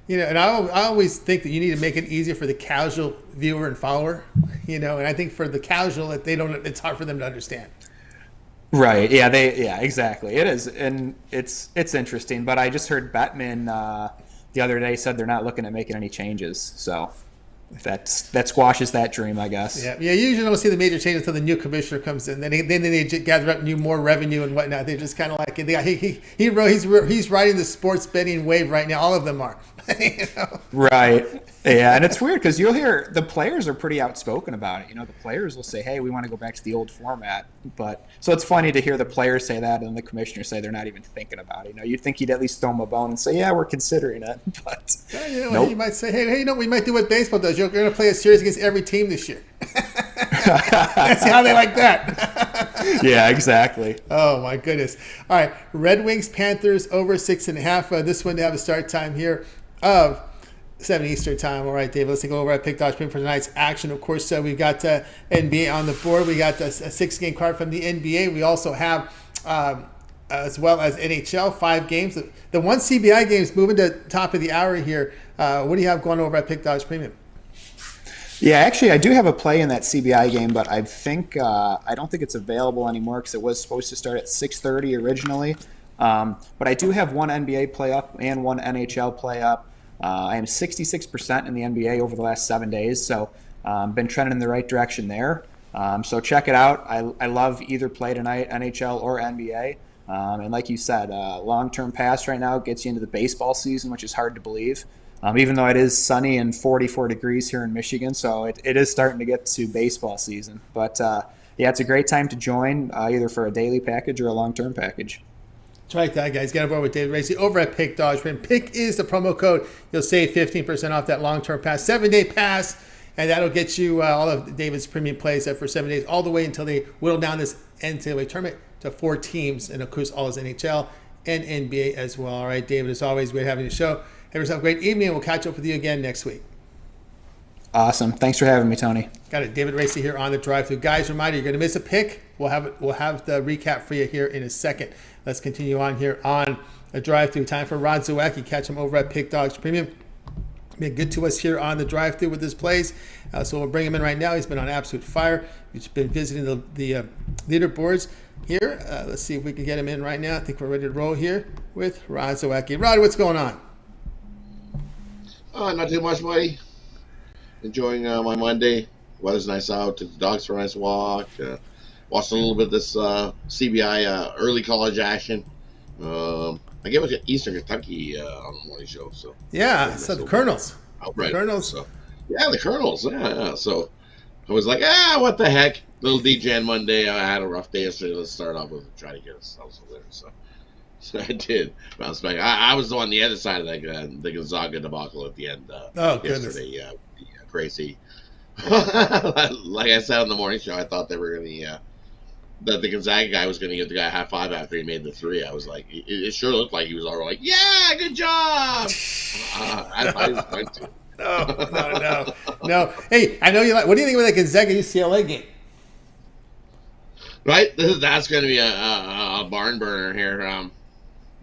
S1: And I always think that you need to make it easier for the casual viewer and follower. And I think for the casual, it's hard for them to understand.
S8: Right. Yeah. Exactly. It is, and it's interesting. But I just heard Bettman the other day said they're not looking at making any changes. So that squashes that dream, I guess.
S1: Yeah. You usually don't see the major changes until the new commissioner comes in. Then they gather up more revenue and whatnot. They're just kind of like he's riding the sports betting wave right now. All of them are.
S8: Right. Yeah, and it's weird because you'll hear the players are pretty outspoken about it. The players will say, "Hey, we want to go back to the old format." But so it's funny to hear the players say that and the commissioner say they're not even thinking about it. You'd think he'd at least throw them a bone and say, "Yeah, we're considering it." But nope.
S1: He might say, "Hey, we might do what baseball does. You're going to play a series against every team this year." That's how they like that.
S8: Yeah, exactly.
S1: Oh my goodness! All right, Red Wings Panthers over 6.5. This one to have a start time here of 7 Eastern time. All right, Dave, let's go over at Pick Dodge Pin for tonight's action. Of course, we've got NBA on the board. We got a 6-game card from the NBA. We also have, as well as NHL, 5 games. The one CBI game is moving to top of the hour here. What do you have going over at Pick Dodge Premium?
S8: Yeah, actually, I do have a play in that CBI game, but I think I don't think it's available anymore because it was supposed to start at 6:30 originally. But I do have one NBA play up and one NHL play up. I am 66% in the NBA over the last 7 days, so been trending in the right direction there. So check it out. I love either play tonight, NHL or NBA. And like you said, long-term pass right now gets you into the baseball season, which is hard to believe. Even though it is sunny and 44 degrees here in Michigan, so it is starting to get to baseball season. But yeah, it's a great time to join, either for a daily package or a long-term package.
S1: That's right, that guys. Get aboard with David Racy over at Pick Dodge. Pick is the promo code. You'll save 15% off that long-term pass, 7-day pass, and that'll get you all of David's premium plays for 7 days, all the way until they whittle down this NCAA tournament to 4 teams, and of course all his NHL and NBA as well. All right, David, as always, great having you show. Have yourself a great evening, and we'll catch up with you again next week.
S8: Awesome. Thanks for having me, Tony.
S1: Got it. David Racy here on the drive-thru. Guys, reminder, you're going to miss a pick. We'll have the recap for you here in a second. Let's continue on here on the drive-thru. Time for Rod Zawacki. Catch him over at Pick Dogs Premium. Been good to us here on the drive-thru with his plays. So we'll bring him in right now. He's been on absolute fire. He's been visiting the leaderboards here. Let's see if we can get him in right now. I think we're ready to roll here with Rod Zawacki. Rod, what's going on?
S9: Not too much, buddy. Enjoying my Monday. Weather's nice out. Took the dogs for a nice walk. Watched a little bit of this CBI early college action. I gave it to Eastern Kentucky on the morning show. So
S1: Yeah, so the Colonels.
S9: Right.
S1: Colonels.
S9: So, yeah, the Colonels. Yeah. So I was like, what the heck? Little DGen Monday. I had a rough day yesterday. Let's start off with trying to get ourselves a winner. So I did bounce back. I was on the other side of the Gonzaga debacle at the end. Yesterday. Crazy. Like I said on the morning show, I thought they were going to that the Gonzaga guy was going to give the guy a high five after he made the three. I was like, it sure looked like he was all like, yeah, good job. I was going to.
S1: No. Hey, I know you like. What do you think about that Gonzaga UCLA game?
S9: Right, that's going to be a barn burner here.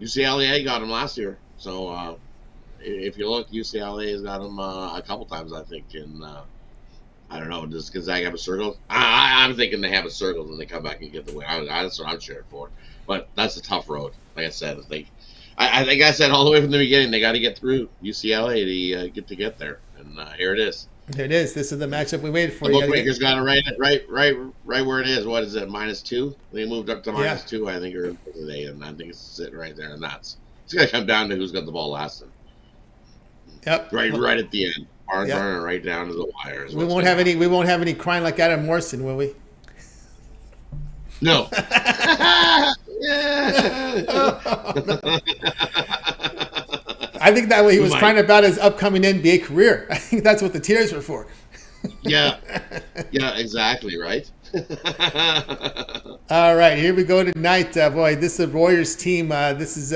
S9: UCLA got him last year, so if you look, UCLA has got him a couple times, I think. And I don't know, does Gonzaga have a circle? I'm thinking they have a circle and they come back and get the win. That's what I'm cheering for. But that's a tough road. Like I said, I think I said all the way from the beginning, they got to get through UCLA to get there. And here it is.
S1: There it is. This is the matchup we waited for.
S9: The bookmakers got it right where it is. What is it? -2. They moved up to -2, I think, or today, and I think it's sitting right there. And it's gonna come down to who's got the ball last.
S1: Yep.
S9: Right at the end. Burner right down to the wire.
S1: We won't have any crying like Adam Morrison, will we?
S9: No.
S1: I think that way he was crying about his upcoming NBA career. I think that's what the tears were for.
S9: Yeah, exactly, right?
S1: All right, here we go tonight. Boy, this is a Warriors team. This is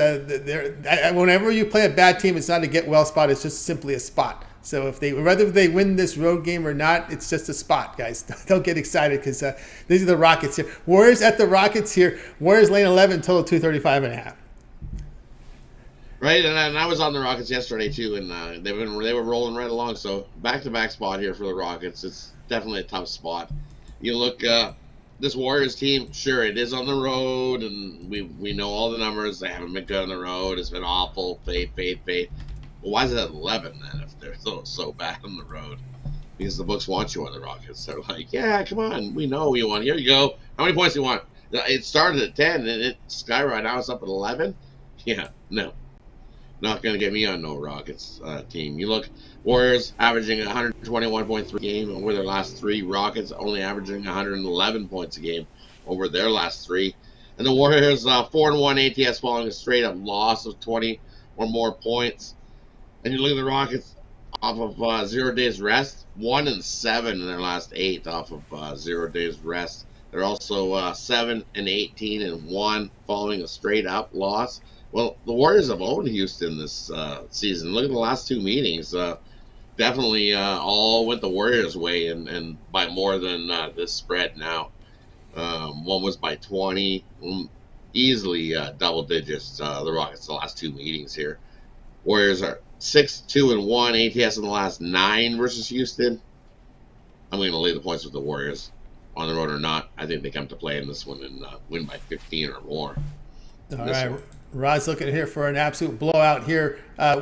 S1: whenever you play a bad team, it's not a get well spot. It's just simply a spot. So whether they win this road game or not, it's just a spot, guys. Don't get excited because these are the Rockets here. Warriors at the Rockets here. Warriors lane 11, total 235.5.
S9: Right, and I was on the Rockets yesterday too, and they were rolling right along. So back-to-back spot here for the Rockets. It's definitely a tough spot. You look, this Warriors team, sure, it is on the road, and we know all the numbers. They haven't been good on the road. It's been awful. Fade. Well, why is it at 11 then if they're so bad on the road? Because the books want you on the Rockets. They're like, yeah, come on, we know you want. Here you go. How many points do you want? It started at 10 and it skyrocketed. Now it's up at 11. Yeah, no. Not going to get me on no Rockets team. You look, Warriors averaging 121.3 game over their last three. Rockets only averaging 111 points a game over their last three. And the Warriors 4-1 ATS following a straight-up loss of 20 or more points. And you look at the Rockets off of 0 days rest, 1-7 in their last 8 off of 0 days rest. They're also 7-18-1 following a straight-up loss. Well, the Warriors have owned Houston this season. Look at the last two meetings. Definitely all went the Warriors' way and by more than this spread now. One was by 20, easily double digits, the Rockets, the last two meetings here. Warriors are 6-2-1 ATS in the last 9 versus Houston. I'm going to lay the points with the Warriors on the road or not. I think they come to play in this one and win by 15 or more.
S1: All right. Rod's looking here for an absolute blowout here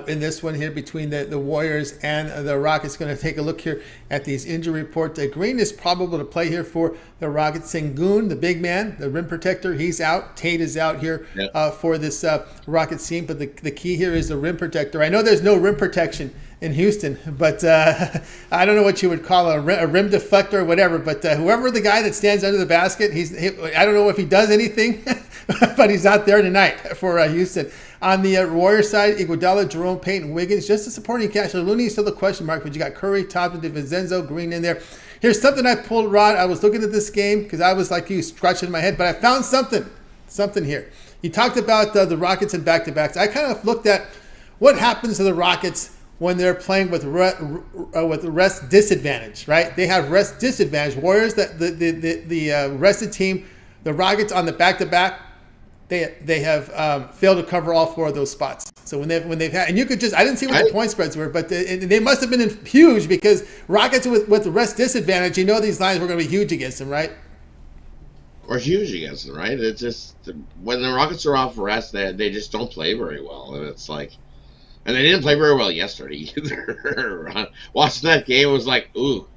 S1: in this one here between the Warriors and the Rockets. Going to take a look here at these injury reports. Green is probable to play here for the Rockets. Sengun, the big man, the rim protector, he's out. Tate is out here for this Rockets team. But the key here is the rim protector. I know there's no rim protection in Houston, but I don't know what you would call a rim deflector or whatever. But whoever the guy that stands under the basket, I don't know if he does anything, but he's out there tonight for Houston. On the Warriors side, Iguodala, Jerome, Payton, Wiggins, just a supporting cast. Looney is still the question mark, but you got Curry, Thompson, DiVincenzo, Green in there. Here's something I pulled, Rod. I was looking at this game because I was like you, scratching my head, but I found something here. You talked about the Rockets and back-to-backs. I kind of looked at what happens to the Rockets when they're playing with rest disadvantage, right? They have rest disadvantage. Warriors, the rested team, the Rockets on the back-to-back, they have failed to cover all 4 of those spots. So when they've had, and you could I didn't see what the point spreads were, but they must have been huge because Rockets with the rest disadvantage, you know these lines were going to be huge against them, right?
S9: Or huge against them, right? It's just when the Rockets are off rest, they just don't play very well, and it's like. And they didn't play very well yesterday either. Watching that game, it was like, ooh,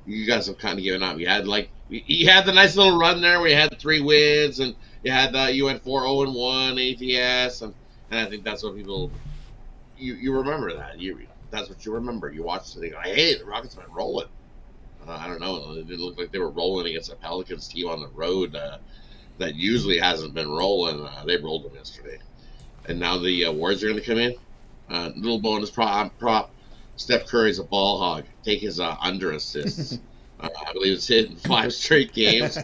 S9: you guys have kind of given up. You had the nice little run there where you had 3 wins, and you went 4-0-1 ATS, and And I think that's what people you remember that. That's what you remember. You watch it, they go, hey, the Rockets went rolling. I don't know. It didn't look like they were rolling against a Pelicans team on the road that usually hasn't been rolling. They rolled them yesterday. And now the Warriors are going to come in. Little bonus prop. Steph Curry's a ball hog. Take his under assists. I believe it's hit in 5 straight games.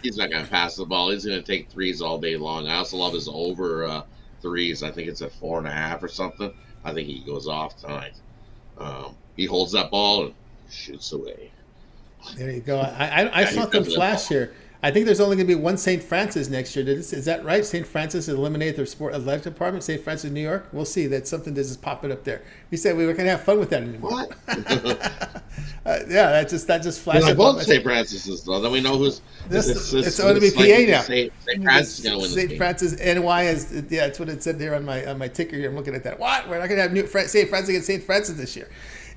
S9: He's not going to pass the ball. He's going to take threes all day long. I also love his over threes. I think it's at 4.5 or something. I think he goes off tonight. He holds that ball and shoots away.
S1: There you go. I saw them flash here. I think there's only going to be one St. Francis next year. Is that right? St. Francis eliminated their sport athletic department. St. Francis, New York. We'll see. That's something that's just popping up there. We said we were going to have fun with that anymore.
S9: What?
S1: Yeah, that just flashed up.
S9: Both St. Francis's though. Then we know who's.
S1: It's going to be PA now.
S9: St. Francis is going to win this game.
S1: St. Francis NY is. Yeah, that's what it said there on my ticker here. I'm looking at that. What? We're not going to have St. Francis against St. Francis this year.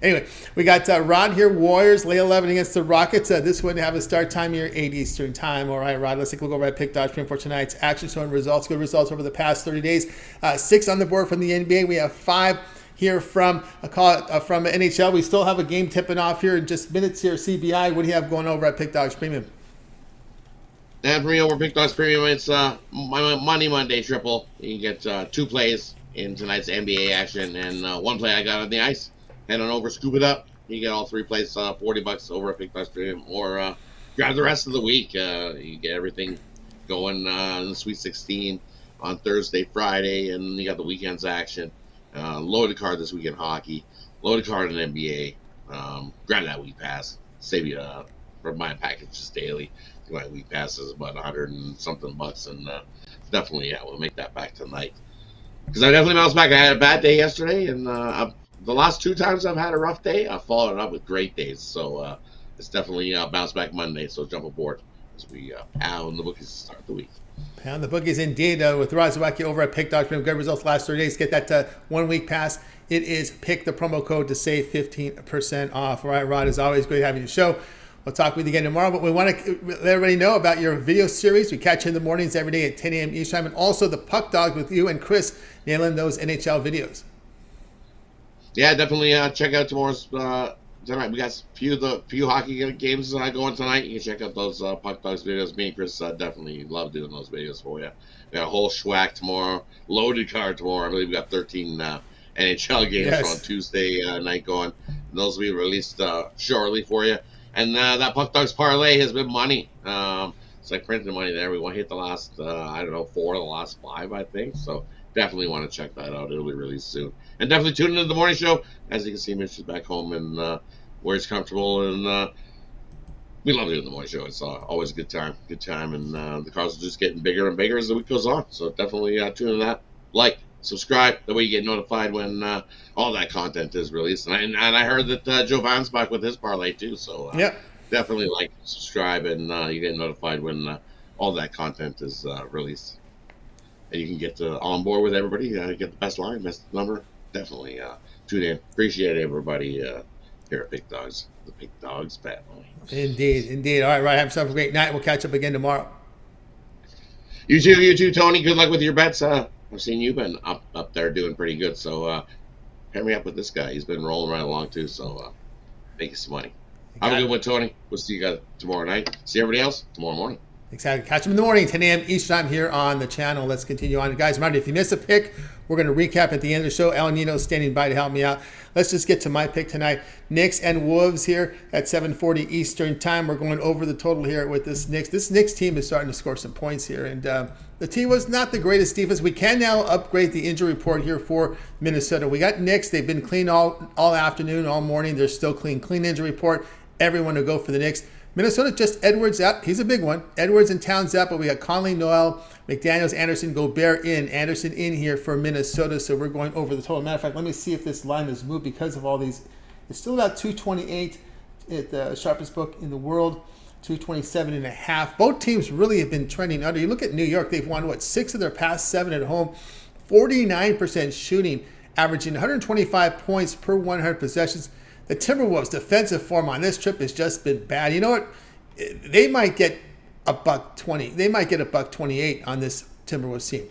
S1: Anyway, we got Rod here. Warriors lay 11 against the Rockets. This one have a start time here, 8 Eastern time. All right, Rod, let's take a look over at Pick Dodge for tonight's action showing results. Good results over the past 30 days. 6 on the board from the NBA. We have 5 here from from NHL. We still have a game tipping off here in just minutes here. CBI, what do you have going over at Pick Dodge Premium?
S9: And for me over Pick Dodge Premium, it's my Monday triple. You get 2 plays in tonight's NBA action and 1 play I got on the ice. Head on over, scoop it up. You get all 3 plays, $40 over at Pick Dodge Premium, or grab the rest of the week. You get everything going in the Sweet 16 on Thursday, Friday, and you got the weekend's action. Loaded card this week in hockey, loaded card in NBA. Grab that week pass. Save you for my packages daily. My week pass is about 100 and something bucks, and definitely we'll make that back tonight. Because I definitely bounced back. I had a bad day yesterday, and the last 2 times I've had a rough day, I've followed it up with great days. So it's definitely bounce back Monday. So jump aboard as we pound the bookies to start the week.
S1: Pound the bookies indeed with Razawaki over at Pick Dodge. Good results last 30 days. Get that 1 week pass. It is pick the promo code to save 15% off. All right, Rod, as always, great having you show. We'll talk with you again tomorrow, but we want to let everybody know about your video series. We catch you in the mornings every day at 10 a.m. Eastern time, and also the Puck Dogs with you and Chris nailing those NHL videos.
S9: Yeah, definitely check out tomorrow's tonight. We got a few hockey games going tonight. You can check out those Puck Dogs videos. Me and Chris definitely love doing those videos for you. We got a whole schwack tomorrow, loaded card tomorrow. I believe we got 13 NHL games on Tuesday night going. Those will be released shortly for you. And that Puck Dogs parlay has been money. It's like printing money there. We want to hit the last, 4 of the last 5, I think. So definitely want to check that out. It'll be released soon. And definitely tune into the morning show. As you can see, Mitch is back home and where he's comfortable. And we love doing the morning show. It's always a good time. And the cars are just getting bigger and bigger as the week goes on. So definitely tune in that. Like, subscribe. That way you get notified when all that content is released. And I heard that Joe Van's back with his parlay too. So definitely like, subscribe, and you get notified when all that content is released. And you can get on board with everybody. Get the best line, best number. Definitely tune in. Appreciate everybody here at Big Dogs, the Big Dogs family.
S1: Indeed. All right, have yourself a great night. We'll catch up again tomorrow.
S9: You too, Tony. Good luck with your bets. I've seen you've been up there doing pretty good. So pair me up with this guy. He's been rolling right along too. So make you some money. Have a good one, Tony. We'll see you guys tomorrow night. See everybody else tomorrow morning.
S1: Exactly. Catch them in the morning, 10 a.m. Eastern time here on the channel. Let's continue on. Guys, remember, if you miss a pick, we're going to recap at the end of the show. El Nino's standing by to help me out. Let's just get to my pick tonight. Knicks and Wolves here at 7:40 Eastern time. We're going over the total here with this Knicks. This Knicks team is starting to score some points here. And the team was not the greatest defense. We can now upgrade the injury report here for Minnesota. We got Knicks. They've been clean all afternoon, all morning. They're still clean. Clean injury report. Everyone will go for the Knicks. Minnesota, just Edwards out. He's a big one. Edwards and Towns out, but we got Conley, Noel, McDaniels, Anderson, Gobert in. Anderson in here for Minnesota, so we're going over the total. Matter of fact, let me see if this line has moved because of all these. It's still about 228 at the sharpest book in the world, 227.5. Both teams really have been trending under. You look at New York, they've won, 6 of their past 7 at home, 49% shooting, averaging 125 points per 100 possessions. The Timberwolves' defensive form on this trip has just been bad. You know what? They might get $120. They might get $128 on this Timberwolves team.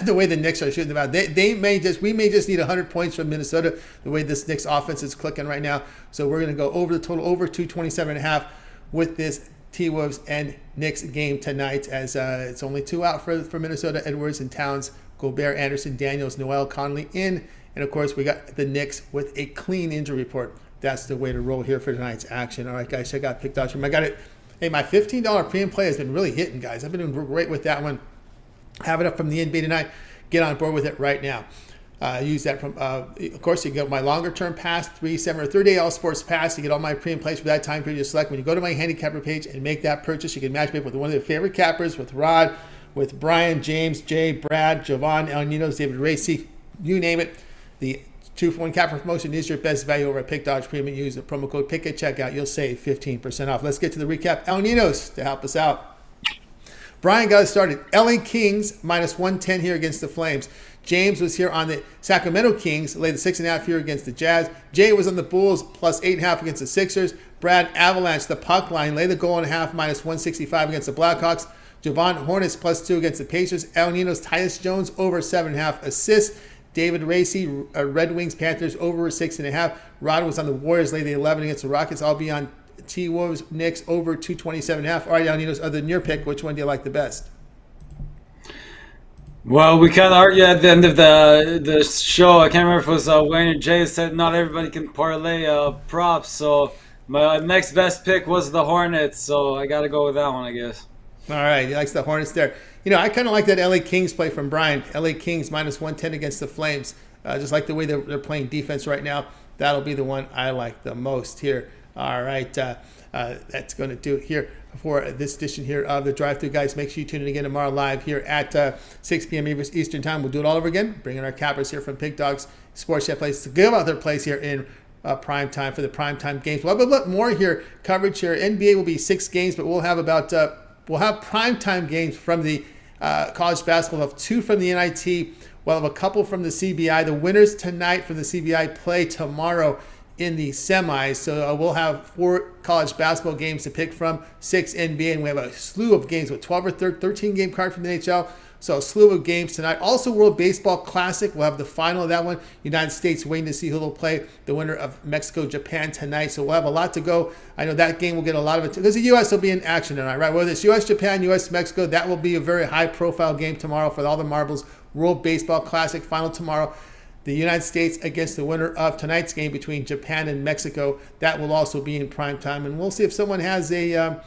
S1: The way the Knicks are shooting them out, we may just need 100 points from Minnesota. The way this Knicks offense is clicking right now, so we're going to go over the total, over 227.5 with this T-Wolves and Knicks game tonight. As it's only 2 out for Minnesota: Edwards and Towns, Gobert, Anderson, Daniels, Noel, Conley in, and of course we got the Knicks with a clean injury report. That's the way to roll here for tonight's action. All right, guys, check out Pick Dodge. I got it. Hey, my $15 premium play has been really hitting, guys. I've been doing great with that one. Have it up from the NBA tonight. Get on board with it right now. Use that from, of course, you get my longer term pass, 3, 7, or 3-day all sports pass. You get all my premium plays for that time period. You select when you go to my handicapper page and make that purchase. You can match me up with one of your favorite cappers, with Rod, with Brian, James, Jay, Brad, Jovan, El Ninos, David Racy, you name it. The 2-for-1 capper promotion is your best value over at Pick Dodge Premium. Use the promo code PICK at checkout. You'll save 15% off. Let's get to the recap. El Ninos to help us out. Brian got us started. LA Kings minus 110 here against the Flames. James was here on the Sacramento Kings, laid the 6.5 here against the Jazz. Jay was on the Bulls, plus 8.5 against the Sixers. Brad, Avalanche, the puck line, laid the goal and a half, minus 165 against the Blackhawks. Jovan, Hornets, plus 2 against the Pacers. El Ninos, Tyus Jones, over 7.5 assists. David Racy, Red Wings, Panthers, over 6.5. Rod was on the Warriors, laid the 11 against the Rockets. I'll be on T-Wolves, Knicks, over 227.5. All right, El Ninos, other than your pick, which one do you like the best?
S7: Well, we kind of argued at the end of the show. I can't remember if it was Wayne or Jay said not everybody can parlay props. So my next best pick was the Hornets. So I got to go with that one, I guess.
S1: All right, he likes the Hornets there. You know, I kind of like that LA Kings play from Brian. LA Kings minus 110 against the Flames. Just like the way they're playing defense right now. That'll be the one I like the most here. All right, that's going to do it here for this edition here of the Drive-Thru, guys. Make sure you tune in again tomorrow live here at 6 p.m. Eastern Time. We'll do it all over again, bringing our cappers here from Pig Dogs Sports Chat Place to give out their plays here in prime time for the prime time games. We'll have a little more here coverage here. NBA will be 6 games, but we'll have about we'll have prime time games from the college basketball. We'll have 2 from the NIT. We'll have a couple from the CBI. The winners tonight from the CBI play tomorrow in the semis. So we'll have 4 college basketball games to pick from, 6 NBA, and we have a slew of games with 12 or 13 game card from the NHL. So a slew of games tonight. Also, World Baseball Classic. We'll have the final of that one. United States waiting to see who will play the winner of Mexico-Japan tonight. So we'll have a lot to go. I know that game will get a lot of it because the U.S. will be in action tonight, right? Whether it's U.S.-Japan, U.S.-Mexico, that will be a very high-profile game tomorrow for all the marbles. World Baseball Classic final tomorrow. The United States against the winner of tonight's game between Japan and Mexico. That will also be in prime time, and we'll see if someone has a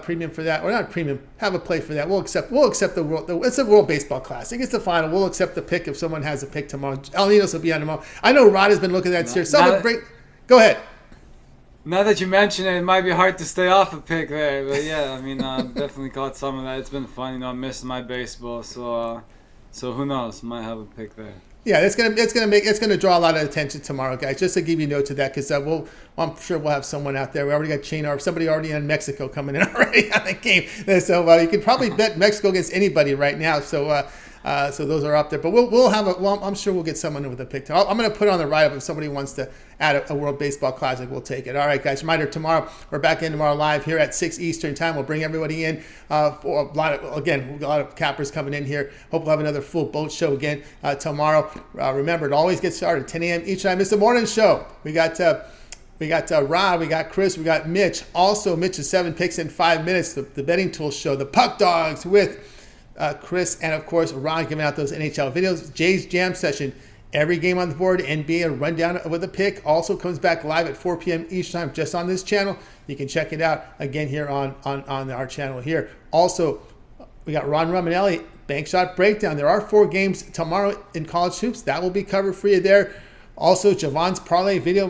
S1: premium for that, or not a premium, have a play for that. We'll accept the World. It's a World Baseball Classic. It's the final. We'll accept the pick if someone has a pick tomorrow. El Ninos will be on tomorrow. I know Rod has been looking at that series. Go ahead.
S7: Now that you mention it, it might be hard to stay off a pick there, but yeah, I mean, definitely caught some of that. It's been fun, you know. I'm missing my baseball, so who knows? Might have a pick there.
S1: Yeah, it's gonna draw a lot of attention tomorrow, guys. Just to give you note to that, because I'm sure we'll have someone out there. We already got Chain or somebody already in Mexico coming in already on the game. So you can probably bet Mexico against anybody right now. So those are up there. But I'm sure we'll get someone with a pick. I'm going to put it on the write-up if somebody wants to add a World Baseball Classic. We'll take it. All right, guys. Reminder, tomorrow we're back in tomorrow live here at 6 Eastern Time. We'll bring everybody in for a lot of cappers coming in here. Hope we'll have another full boat show again tomorrow. Remember, it always gets started at 10 a.m. each time. It's the morning show. We got Rod, we got Chris, we got Mitch. Also, Mitch's 7 picks in 5 minutes. The betting tool show, the Puck Dogs with Chris, and of course Ron giving out those NHL videos. Jay's Jam Session, every game on the board, NBA a rundown with a pick, also comes back live at 4 p.m. each time just on this channel. You can check it out again here on our channel here. Also, we got Ron Romanelli, Bank Shot Breakdown. There are 4 games tomorrow in college hoops. That will be covered for you there. Also, Javon's Parlay video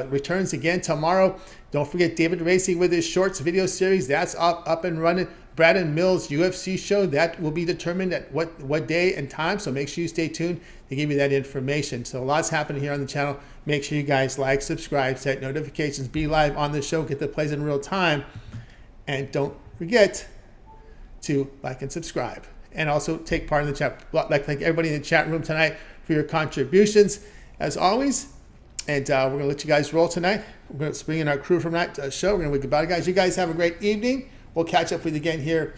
S1: returns again tomorrow. Don't forget David Racy with his Shorts video series. That's up and running. Brandon Mills UFC show, that will be determined at what day and time, so make sure you stay tuned to give you that information. So lots happening here on the channel. Make sure you guys like, subscribe, set notifications, be live on the show, get the plays in real time, and don't forget to like and subscribe, and also take part in the chat. Like thank everybody in the chat room tonight for your contributions as always. And we're going to let you guys roll tonight. We're going to bring in our crew from that show. We're going to goodbye, guys. You guys have a great evening. We'll catch up with you again here